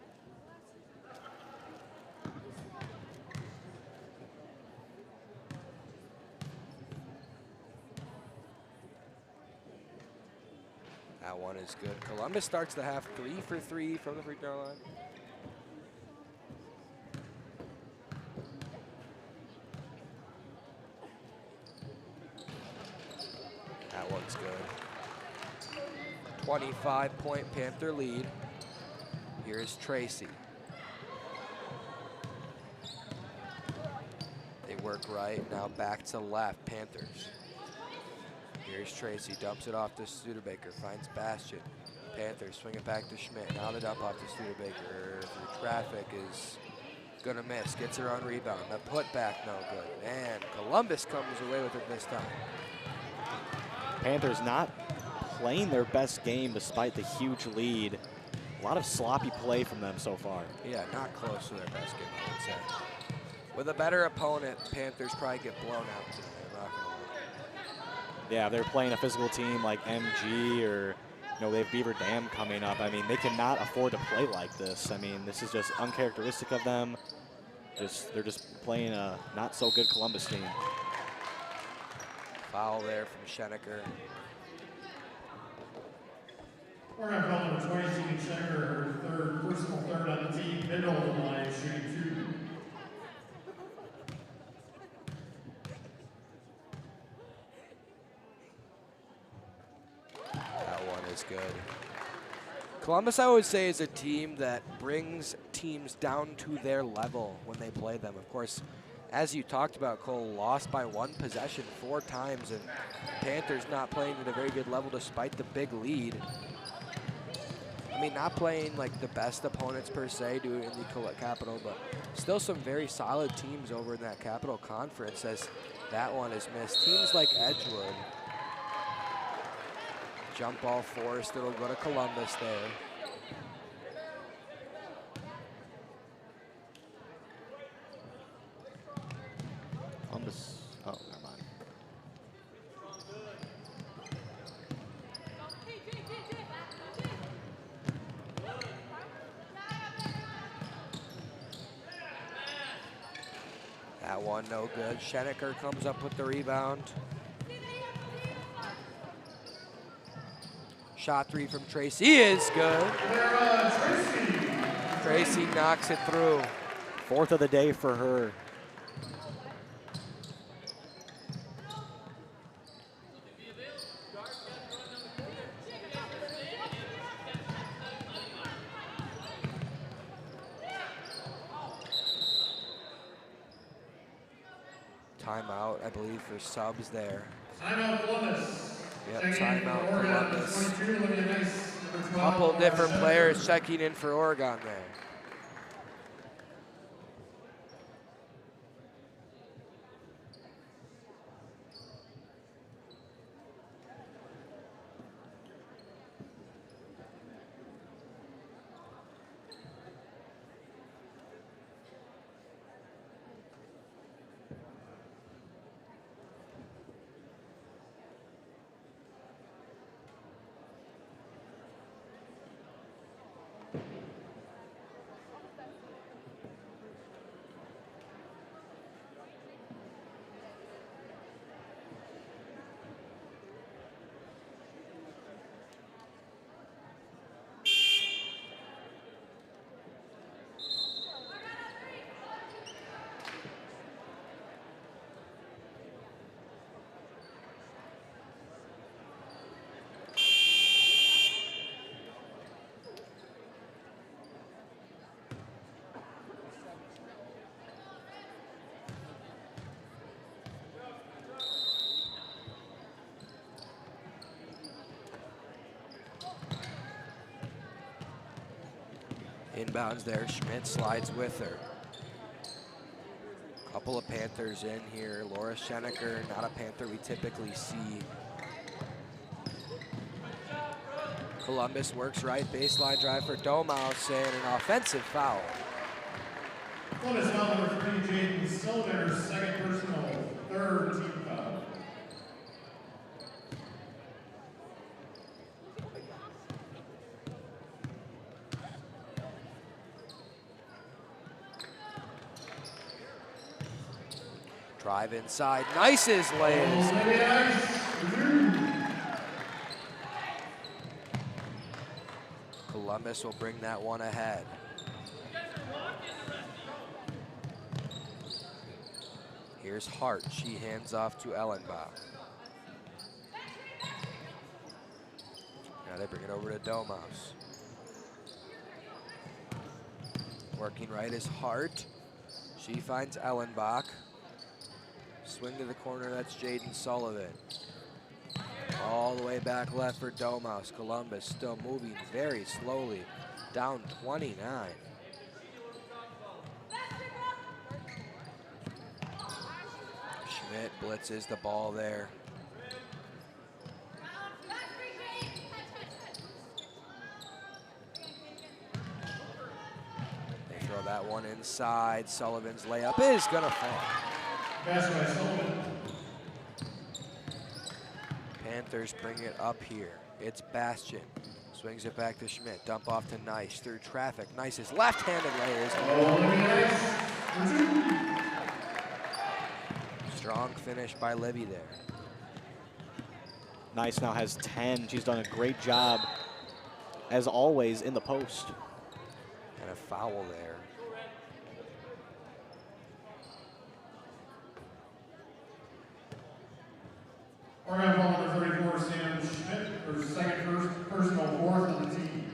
That one is good. Columbus starts the half 3 for 3 from the free throw line. That one's good. 25-point Panther lead. Here's Tracy. They work right, now back to left, Panthers. Here's Tracy, dumps it off to Studebaker, finds Bastion. Panthers swing it back to Schmidt. Now the dump off to Studebaker through traffic is gonna miss. Gets her on rebound. The putback no good. And Columbus comes away with it this time. Panthers not playing their best game despite the huge lead. A lot of sloppy play from them so far. Yeah, not close to their best game, I would say. With a better opponent, Panthers probably get blown out today. I'm not gonna lie. Yeah, they're playing a physical team like MG or, they have Beaver Dam coming up. I mean, they cannot afford to play like this. I mean, this is just uncharacteristic of them. They're just playing a not so good Columbus team. Foul there from Schenecker. Oregon ball number 20, Tegan Schenecker, her personal third on the team. Mindel to line shooting 2. Good. Columbus, I would say, is a team that brings teams down to their level when they play them. Of course, as you talked about, Cole lost by 1 possession 4 times, and Panthers not playing at a very good level despite the big lead. I mean, not playing like the best opponents per se in the Capital, but still some very solid teams over in that Capital Conference as that one is missed. Teams like Edgewood. Jump ball forced, it'll go to Columbus there. Columbus, oh, never mind. That one no good. Schenecker comes up with the rebound. Shot three from Tracy is good. Tracy knocks it through. 4th of the day for her. Timeout, I believe, for subs there. Timeout Columbus. Yep, timeout Columbus. Couple different players checking in for Oregon there. Inbounds there, Schmidt slides with her. Couple of Panthers in here. Laura Schenecker, not a Panther we typically see. Columbus works right, baseline drive for Domouse, and an offensive foul. Columbus foul number 3, Jaden Sullivan, second personal, third team foul. Drive inside, Nice's lays. Columbus will bring that one ahead. Here's Hart, she hands off to Ellenbach. Now they bring it over to Domouse. Working right is Hart. She finds Ellenbach. Swing to the corner, that's Jaden Sullivan. All the way back left for Domouse. Columbus still moving very slowly, down 29. Schmidt blitzes the ball there. They throw that one inside. Sullivan's layup is gonna fall. Panthers bring it up here. It's Bastion. Swings it back to Schmidt. Dump off to Nice through traffic. Nice's left-handed layers. Strong finish by Libby there. Nice now has 10. She's done a great job, as always, in the post. And a foul there. Oregon ball number 34, Sam Schmidt, for second personal, fourth of the team.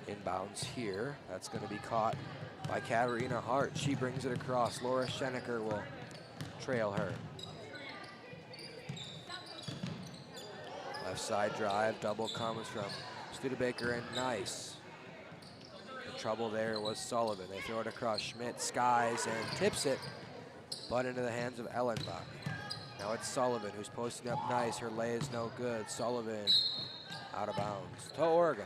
Inbounds here. That's going to be caught by Katarina Hart. She brings it across. Laura Schenecker will trail her. Left side drive. Double comes from Studebaker and Nice. The trouble there was Sullivan. They throw it across Schmidt, skies, and tips it, but into the hands of Ellenbach. Now it's Sullivan who's posting up Nice. Her lay is no good. Sullivan out of bounds to Oregon.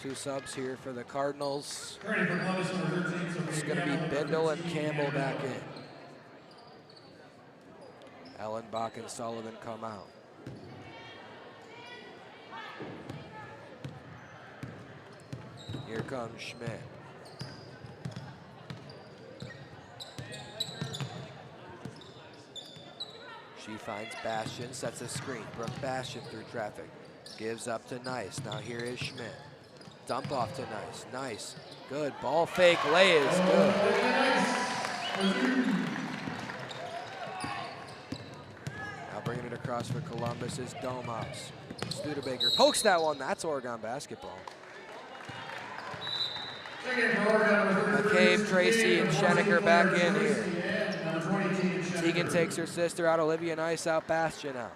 Two subs here for the Cardinals. It's going to be Bindle and Campbell back in. Ellenbach and Sullivan come out. Here comes Schmidt. finds Bastion, sets a screen. Brooke Bastion through traffic. Gives up to Nice. Now here is Schmidt. Dump off to Nice. Nice. Good. Ball fake. Lay is good. Now bringing it across for Columbus is Domas. Studebaker pokes that one. That's Oregon basketball. McCabe, Tracy, and Schenecker back in here. Tegan takes her sister out. Olivia Nice out. Bastion out.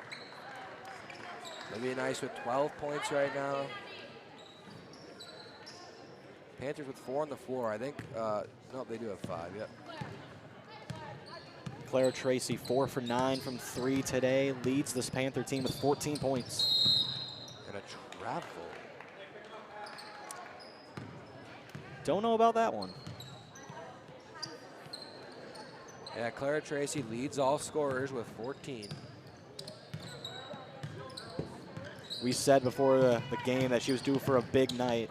Olivia Nice with 12 points right now. Panthers with 4 on the floor. I think, no, they do have 5, yep. Claire Tracy, 4 for 9 from 3 today, leads this Panther team with 14 points. And a travel. Don't know about that one. Yeah, Clara Tracy leads all scorers with 14. We said before the game that she was due for a big night.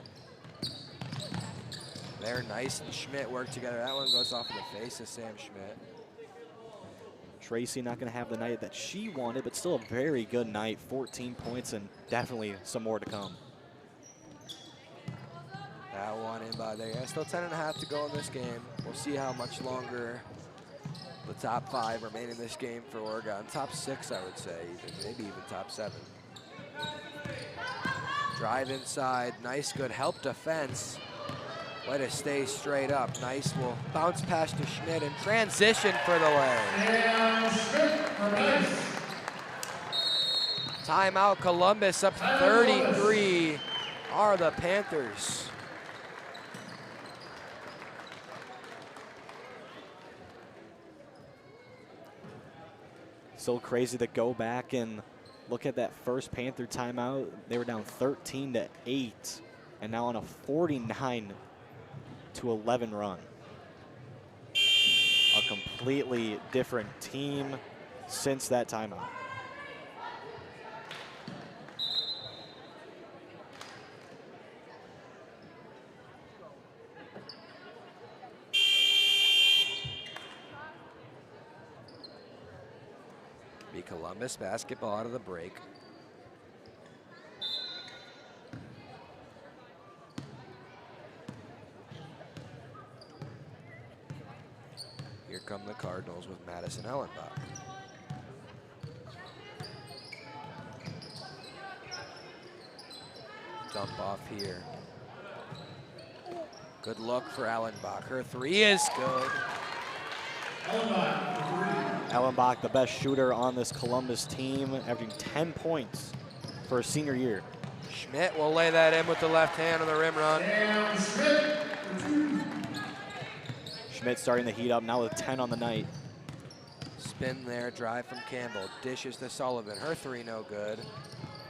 There, Nice and Schmidt work together. That one goes off in the face of Sam Schmidt. Tracy not going to have the night that she wanted, but still a very good night. 14 points and definitely some more to come. That one in by there. Yeah, still 10.5 to go in this game. We'll see how much longer the top 5 remain in this game for Oregon. Top 6, I would say, maybe even top 7. Drive inside. Nice, good help defense. Way to stay straight up. Nice will bounce past to Schmidt and transition for the lay. Timeout, Columbus up 33 are the Panthers. So crazy to go back and look at that first Panther timeout. They were down 13-8 and now on a 49-11 run. A completely different team since that timeout. Be Columbus basketball out of the break. Here come the Cardinals with Madison Ellenbach. Dump off here. Good look for Ellenbach. Her 3 is good. Ellenbach, the best shooter on this Columbus team, averaging 10 points for a senior year. Schmidt will lay that in with the left hand on the rim run. Schmidt starting to heat up now with 10 on the night. Spin there, drive from Campbell. Dishes to Sullivan. Her 3 no good.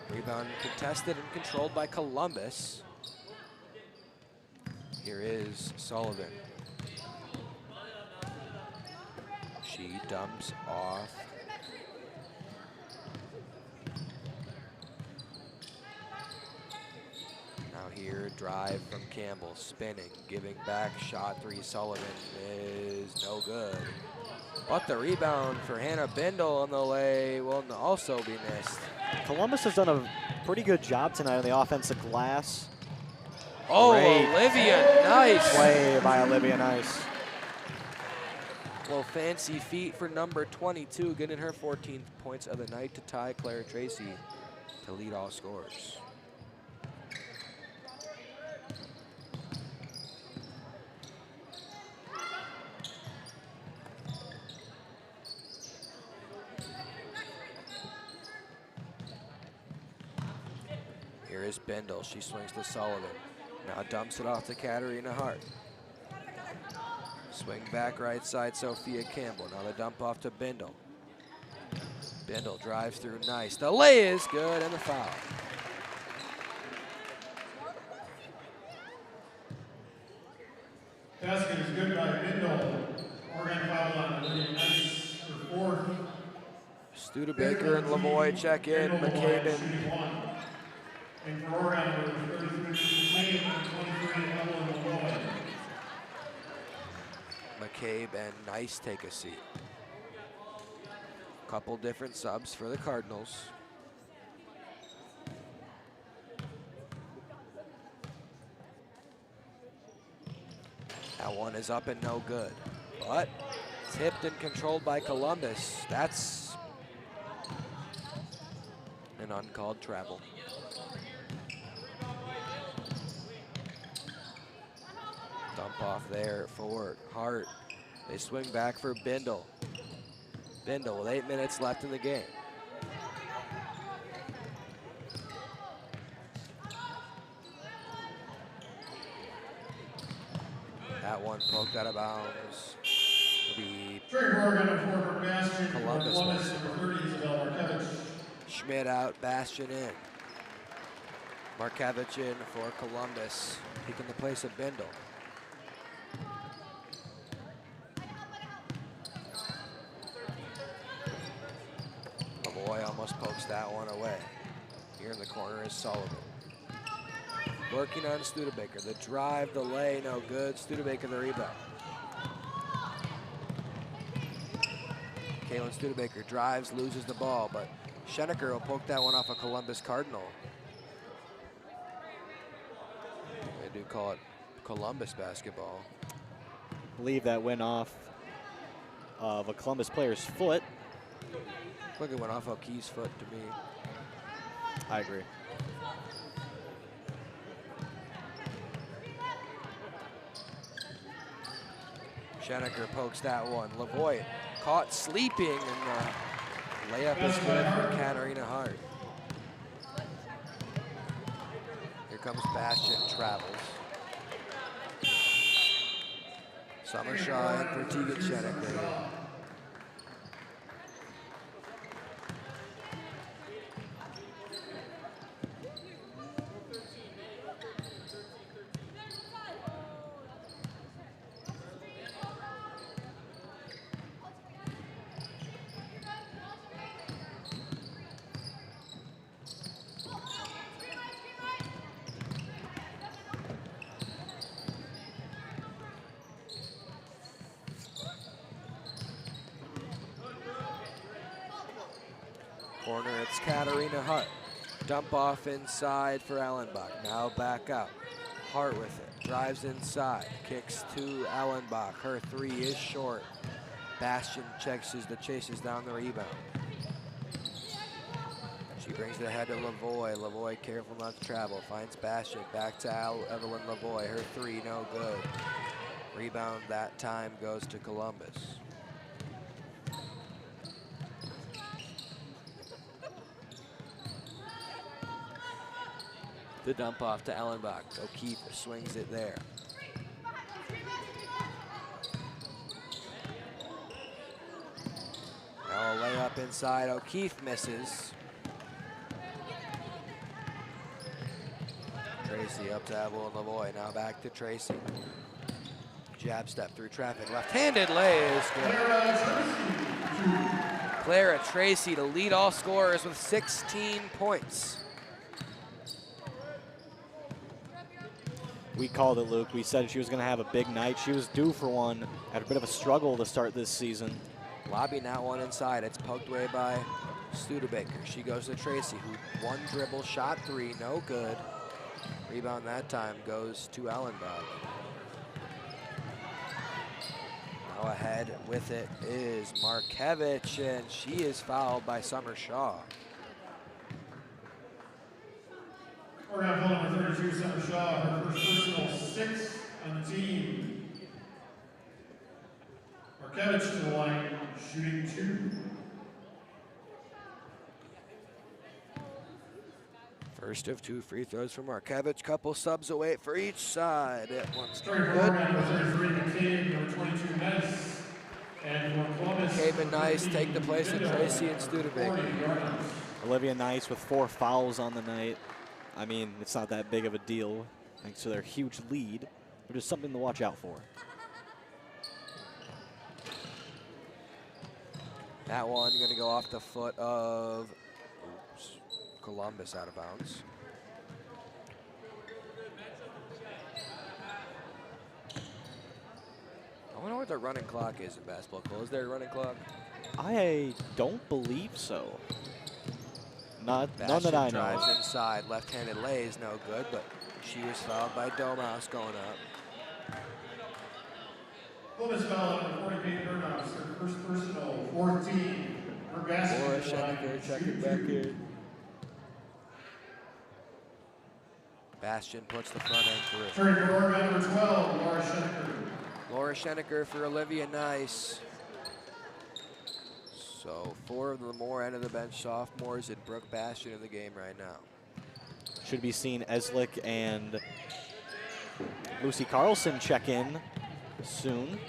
Rebound contested and controlled by Columbus. Here is Sullivan. She dumps off. Now here, drive from Campbell, spinning, giving back, shot 3, Sullivan is no good. But the rebound for Hannah Bindle on the lay will also be missed. Columbus has done a pretty good job tonight on the offensive glass. Oh, great Olivia Nice. Play by Olivia Nice. Little fancy feet for number 22, getting her 14th points of the night to tie Claire Tracy to lead all scorers. Here is Bindle. She swings to Sullivan. Now dumps it off to Katarina Hart. Swing back right side, Sophia Campbell. Now the dump off to Bindle. Bindle drives through Nice. The lay is good and the foul. Basket is good by Bindle. Oregon foul on Olivia Nice for 4th. Studebaker and Lavoie check in. McCabe and for Oregon, 33 and 23 Evelyn Lavoie. McCabe and Nice take a seat. Couple different subs for the Cardinals. That one is up and no good, but tipped and controlled by Columbus. That's an uncalled travel. Dump off there for Hart. They swing back for Bindle. Bindle with 8 minutes left in the game. That one poked out of bounds. The Columbus. Schmidt out, Bastion in. Markevich in for Columbus, taking the place of Bindle. Lavoie almost pokes that one away. Here in the corner is Sullivan. Working on Studebaker. The drive, the lay, no good. Studebaker the rebound. Kalen Studebaker drives, loses the ball, but Schenecker will poke that one off a Columbus Cardinal. They do call it Columbus basketball. I believe that went off of a Columbus player's foot. I think it went off O'Keefe's foot to me. I agree. Schenecker pokes that one. Lavoie caught sleeping, and the layup is good for Katarina Hart. Here comes Bastion, travels. Summershaw in for Tegan Schenecker. Corner, it's Katarina Hart. Dump off inside for Allenbach. Now back out. Hart with it. Drives inside. Kicks to Allenbach. Her three is short. Bastion chases down the rebound. She brings it ahead to Lavoie. Lavoie careful not to travel. Finds Bastion. Back to Evelyn Lavoie. Her three no good. Rebound that time goes to Columbus. The dump off to Allenbach. O'Keefe swings it there. Now a layup inside. O'Keefe misses. Tracy up to Evelyn Lavoie. Now back to Tracy. Jab step through traffic. Left-handed lay is good. Clara Tracy to lead all scorers with 16 points. We called it, Luke. We said she was going to have a big night. She was due for one. Had a bit of a struggle to start this season. Lobbing that one inside. It's poked away by Studebaker. She goes to Tracy, who one dribble, shot three, no good. Rebound that time goes to Allenbach. Now ahead with it is Markevich, and she is fouled by Summershaw. Oregon Panthers number 32, Summershaw, her first personal 6 on the team. Markevich to the line, shooting 2. First of 2 free throws from Markevich. Couple subs away for each side. It one's Starting for Oregon number 33, McCabe, number 22, Nice. And for Columbus, McCabe and Nice take the place of Tracy and Studebaker. Olivia Nice with 4 fouls on the night. I mean, it's not that big of a deal thanks to their huge lead, but it's something to watch out for. That one going to go off the foot of Columbus, out of bounds. I wonder what the running clock is in basketball. Cole, is there a running clock? I don't believe so. None Bastion that I know drives of. inside. Left-handed lay is no good, but she was fouled by Domouse going up. Columbus foul number 48 Burnouse, their first personal, 14. Laura Schenecker checking back in. Bastion puts the front end through. Turning for Oregon number 12, Laura Schenecker. Laura Schenecker for Olivia Nice. So 4 of the more end of the bench sophomores and Brooke Bastion in the game right now. Should be seeing Eslick and Lucy Carlson check in soon.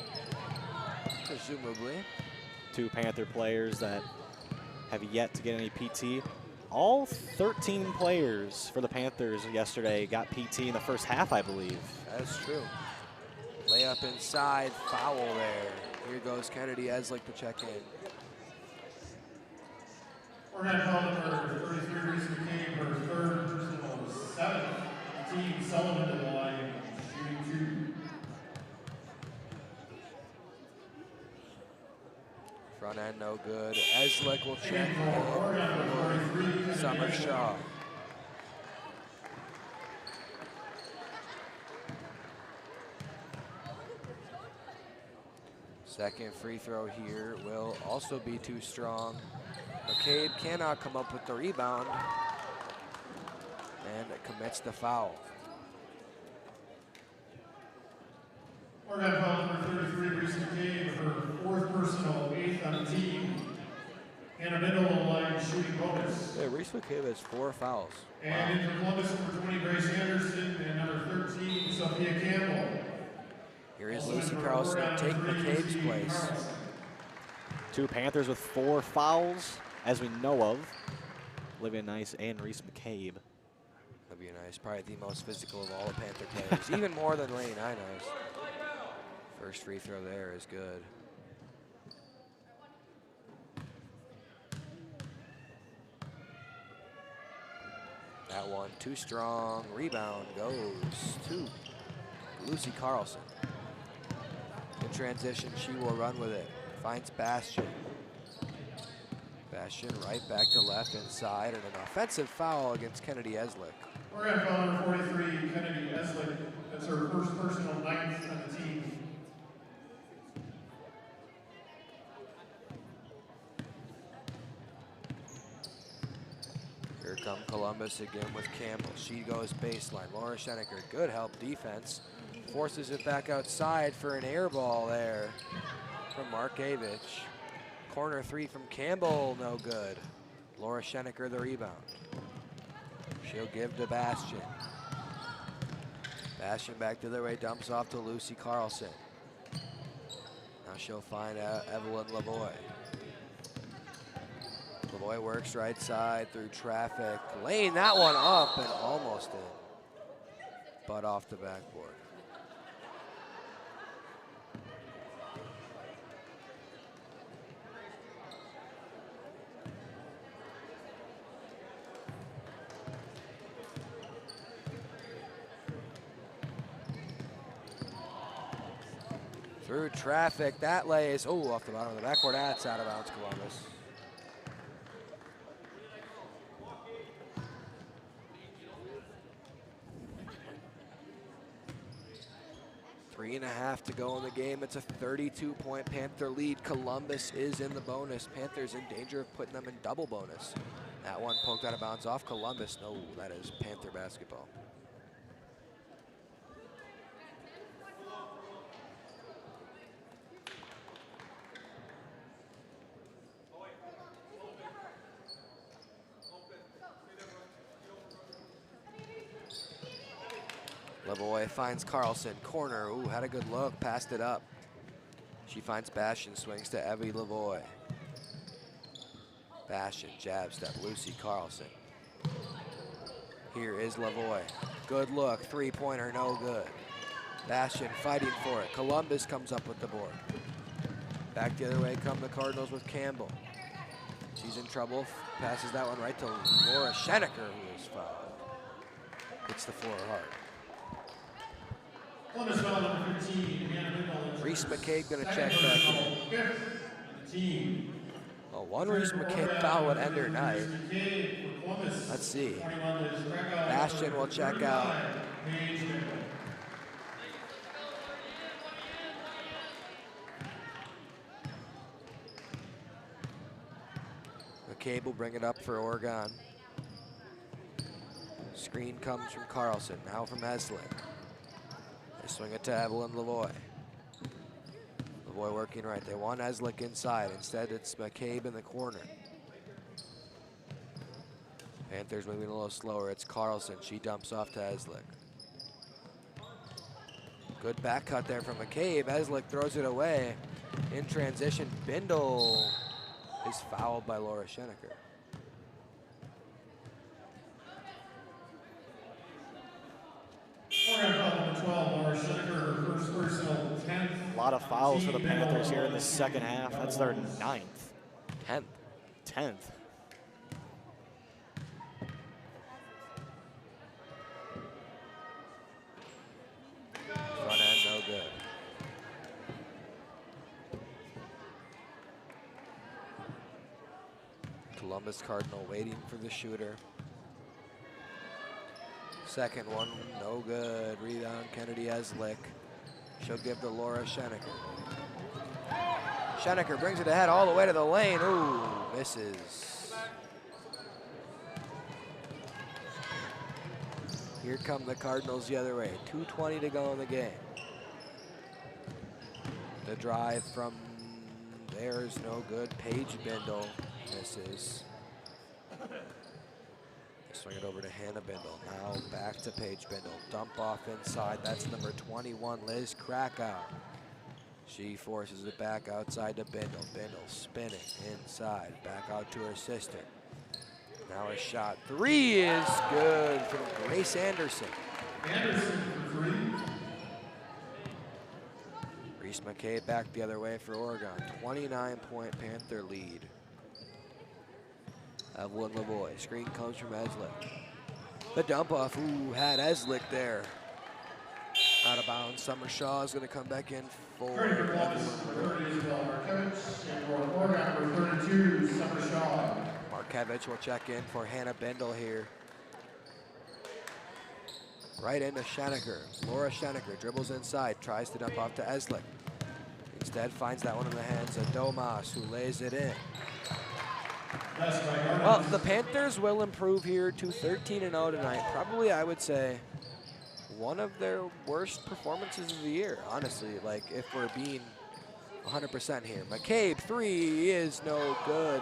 Presumably. 2 Panther players that have yet to get any PT. All 13 players for the Panthers yesterday got PT in the first half, I believe. That's true. Layup inside, foul there. Here goes Kennedy Eslick to check in. Oregon foul number 33, Reese McCabe, her third personal, 7th. Team Sullivan to the line, shooting 2. Front end no good. Eslick will check in. Summer Shaw. Second free throw here will also be too strong. McCabe cannot come up with the rebound and commits the foul. Oregon foul number 33, Reese McCabe, her 4th personal, 8th on the team. And a middle of the line shooting bonus. Yeah, Reese McCabe has 4 fouls. And in for Columbus, number 20, Grace Anderson, and number 13, Sophia Campbell. Here is Lucy Carlson to take McCabe's place. 2 Panthers with 4 fouls, as we know of. Olivia Nice and Reese McCabe. Olivia Nice, probably the most physical of all the Panther players, even more than Lane Nice. First free throw there is good. That one too strong. Rebound goes to Lucy Carlson. In transition, she will run with it. Finds Bastion. Bastion right back to left inside, and an offensive foul against Kennedy Eslick. Oregon foul number 43, Kennedy Eslick. That's her first personal, 9th on the team. Here come Columbus again with Campbell. She goes baseline. Laura Schenecker, good help defense. Forces it back outside for an air ball there from Markevich. Corner 3 from Campbell, no good. Laura Schenecker the rebound. She'll give to Bastion. Bastion back to the way, dumps off to Lucy Carlson. Now she'll find Evelyn Lavoie. Lavoie works right side through traffic. Laying that one up and almost in. But off the backboard. Through traffic, that lays, oh, off the bottom of the backboard. That's out of bounds, Columbus. Three and a half to go in the game. It's a 32-point Panther lead. Columbus is in the bonus. Panthers in danger of putting them in double bonus. That one poked out of bounds off Columbus. No, that is Panther basketball. Lavoie finds Carlson, corner, ooh, had a good look, passed it up. She finds Bastion, swings to Evie Lavoie. Bastion, jab step, Lucy Carlson. Here is Lavoie, good look, 3-pointer, no good. Bastion fighting for it, Columbus comes up with the board. Back the other way come the Cardinals with Campbell. She's in trouble, passes that one right to Laura Schenecker, who is fouled. Hits the floor hard. Reese McCabe gonna check back in. Well, one Reese McCabe foul would end her night. Let's see. Bastion will check out. McCabe will bring it up for Oregon. Screen comes from Carlson, now from Eslick. They swing it to Evelyn Lavoie. Lavoie working right. They want Eslick inside. Instead, it's McCabe in the corner. Panthers moving a little slower. It's Carlson. She dumps off to Eslick. Good back cut there from McCabe. Eslick throws it away. In transition, Bindle is fouled by Laura Schenecker. A lot of fouls for the Panthers here in the second half. That's their 9th. 10th. 10th. Front end, no good. Columbus Cardinal waiting for the shooter. Second one, no good. Rebound, Kennedy Eslick. She'll give to Laura Schenecker. Schenecker brings it ahead all the way to the lane. Ooh, misses. Here come the Cardinals the other way. 2:20 to go in the game. The drive from there's no good. Paige Bindle misses. Swing it over to Hannah Bindle. Now back to Paige Bindle. Dump off inside. That's number 21, Liz Krakow. She forces it back outside to Bindle. Bindle spinning inside. Back out to her sister. Now a shot. 3 is good from Grace Anderson. Anderson for 3. Reese McCabe back the other way for Oregon. 29-point Panther lead. Evelyn Lavoie. Screen comes from Eslick. The dump off. Ooh, had Eslick there. Out of bounds. Summer Shaw is going to come back in for Markevich will check in for Hannah Bindle here. Right into Schenecker. Laura Schenecker dribbles inside, tries to dump off to Eslick. Instead finds that one in the hands of Domas, who lays it in. Well, the Panthers will improve here to 13-0 tonight. Probably, I would say, one of their worst performances of the year, honestly, like if we're being 100% here. McCabe, 3 is no good,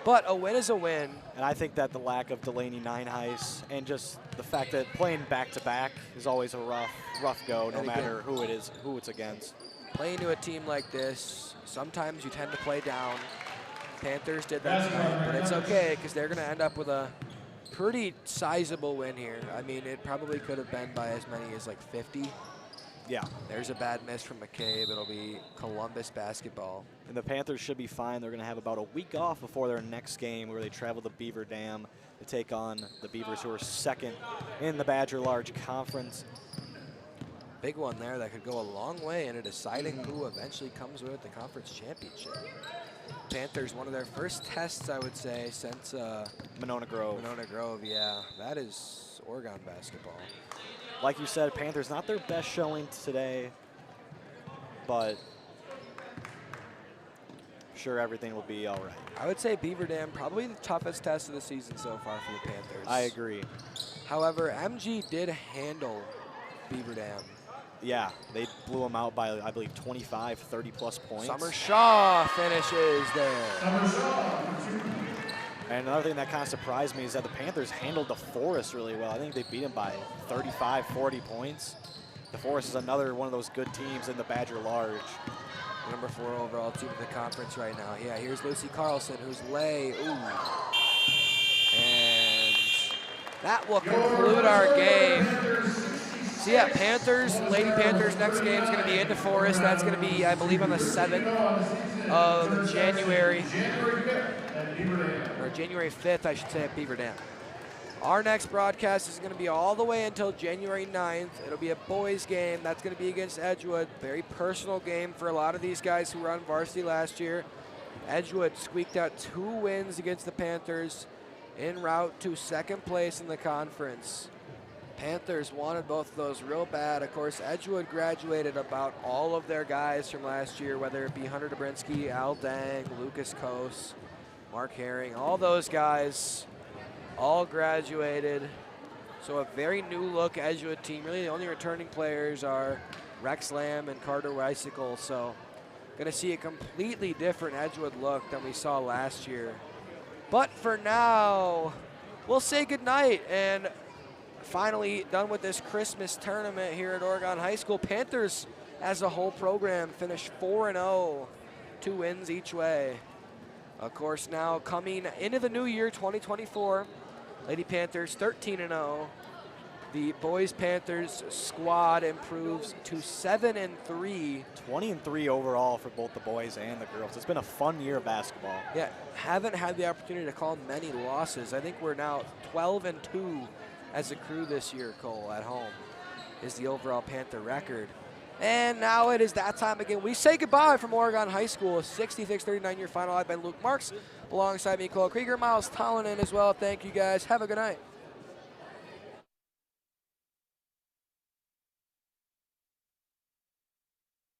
but a win is a win. And I think that the lack of Delaney Nineheis and just the fact that playing back-to-back is always a rough go, no matter who it is, who it's against. Playing to a team like this, sometimes you tend to play down. Panthers did that tonight, but it's okay because they're going to end up with a pretty sizable win here. I mean, it probably could have been by as many as like 50. Yeah. There's a bad miss from McCabe. It'll be Columbus basketball. And the Panthers should be fine. They're going to have about a week off before their next game where they travel to Beaver Dam to take on the Beavers, who are second in the Badger Large Conference. Big one there that could go a long way into deciding who eventually comes with the conference championship. Panthers, one of their first tests, I would say, since Monona Grove. Monona Grove, yeah. That is Oregon basketball. Like you said, Panthers not their best showing today, but sure everything will be all right. I would say Beaver Dam, probably the toughest test of the season so far for the Panthers. I agree. However, MG did handle Beaver Dam. Yeah, they blew them out by, I believe, 25, 30-plus points. Summer Shaw finishes there. Summer Shaw. And another thing that kind of surprised me is that the Panthers handled the Forest really well. I think they beat them by 35, 40 points. The Forest is another one of those good teams in the Badger Large. Number 4 overall team in the conference right now. Yeah, here's Lucy Carlson, who's lay. Ooh. And that will conclude our game. So yeah, Panthers, Lady Panthers, next game is going to be into Forest. That's going to be, I believe, on the 7th of January. Or January 5th, I should say, at Beaver Dam. Our next broadcast is going to be all the way until January 9th. It'll be a boys game. That's going to be against Edgewood. Very personal game for a lot of these guys who were on varsity last year. Edgewood squeaked out 2 wins against the Panthers en route to second place in the conference. Panthers wanted both of those real bad. Of course, Edgewood graduated about all of their guys from last year, whether it be Hunter Dobrinsky, Al Dang, Lucas Kos, Mark Herring, all those guys all graduated. So a very new look Edgewood team. Really the only returning players are Rex Lamb and Carter Weisicle. So gonna see a completely different Edgewood look than we saw last year. But for now, we'll say goodnight and finally done with this Christmas tournament here at Oregon High School. Panthers as a whole program finished 4-0, 2 wins each way. Of course, now coming into the new year, 2024, Lady Panthers 13-0. The boys Panthers squad improves to 7-3. 20-3 overall for both the boys and the girls. It's been a fun year of basketball. Yeah, haven't had the opportunity to call many losses. I think we're now 12-2 as a crew this year, Cole, at home, is the overall Panther record. And now it is that time again. We say goodbye from Oregon High School. 66-39 your final. I've been Luke Marx. Alongside me, Cole Krieger, Miles Tollinen as well. Thank you guys. Have a good night.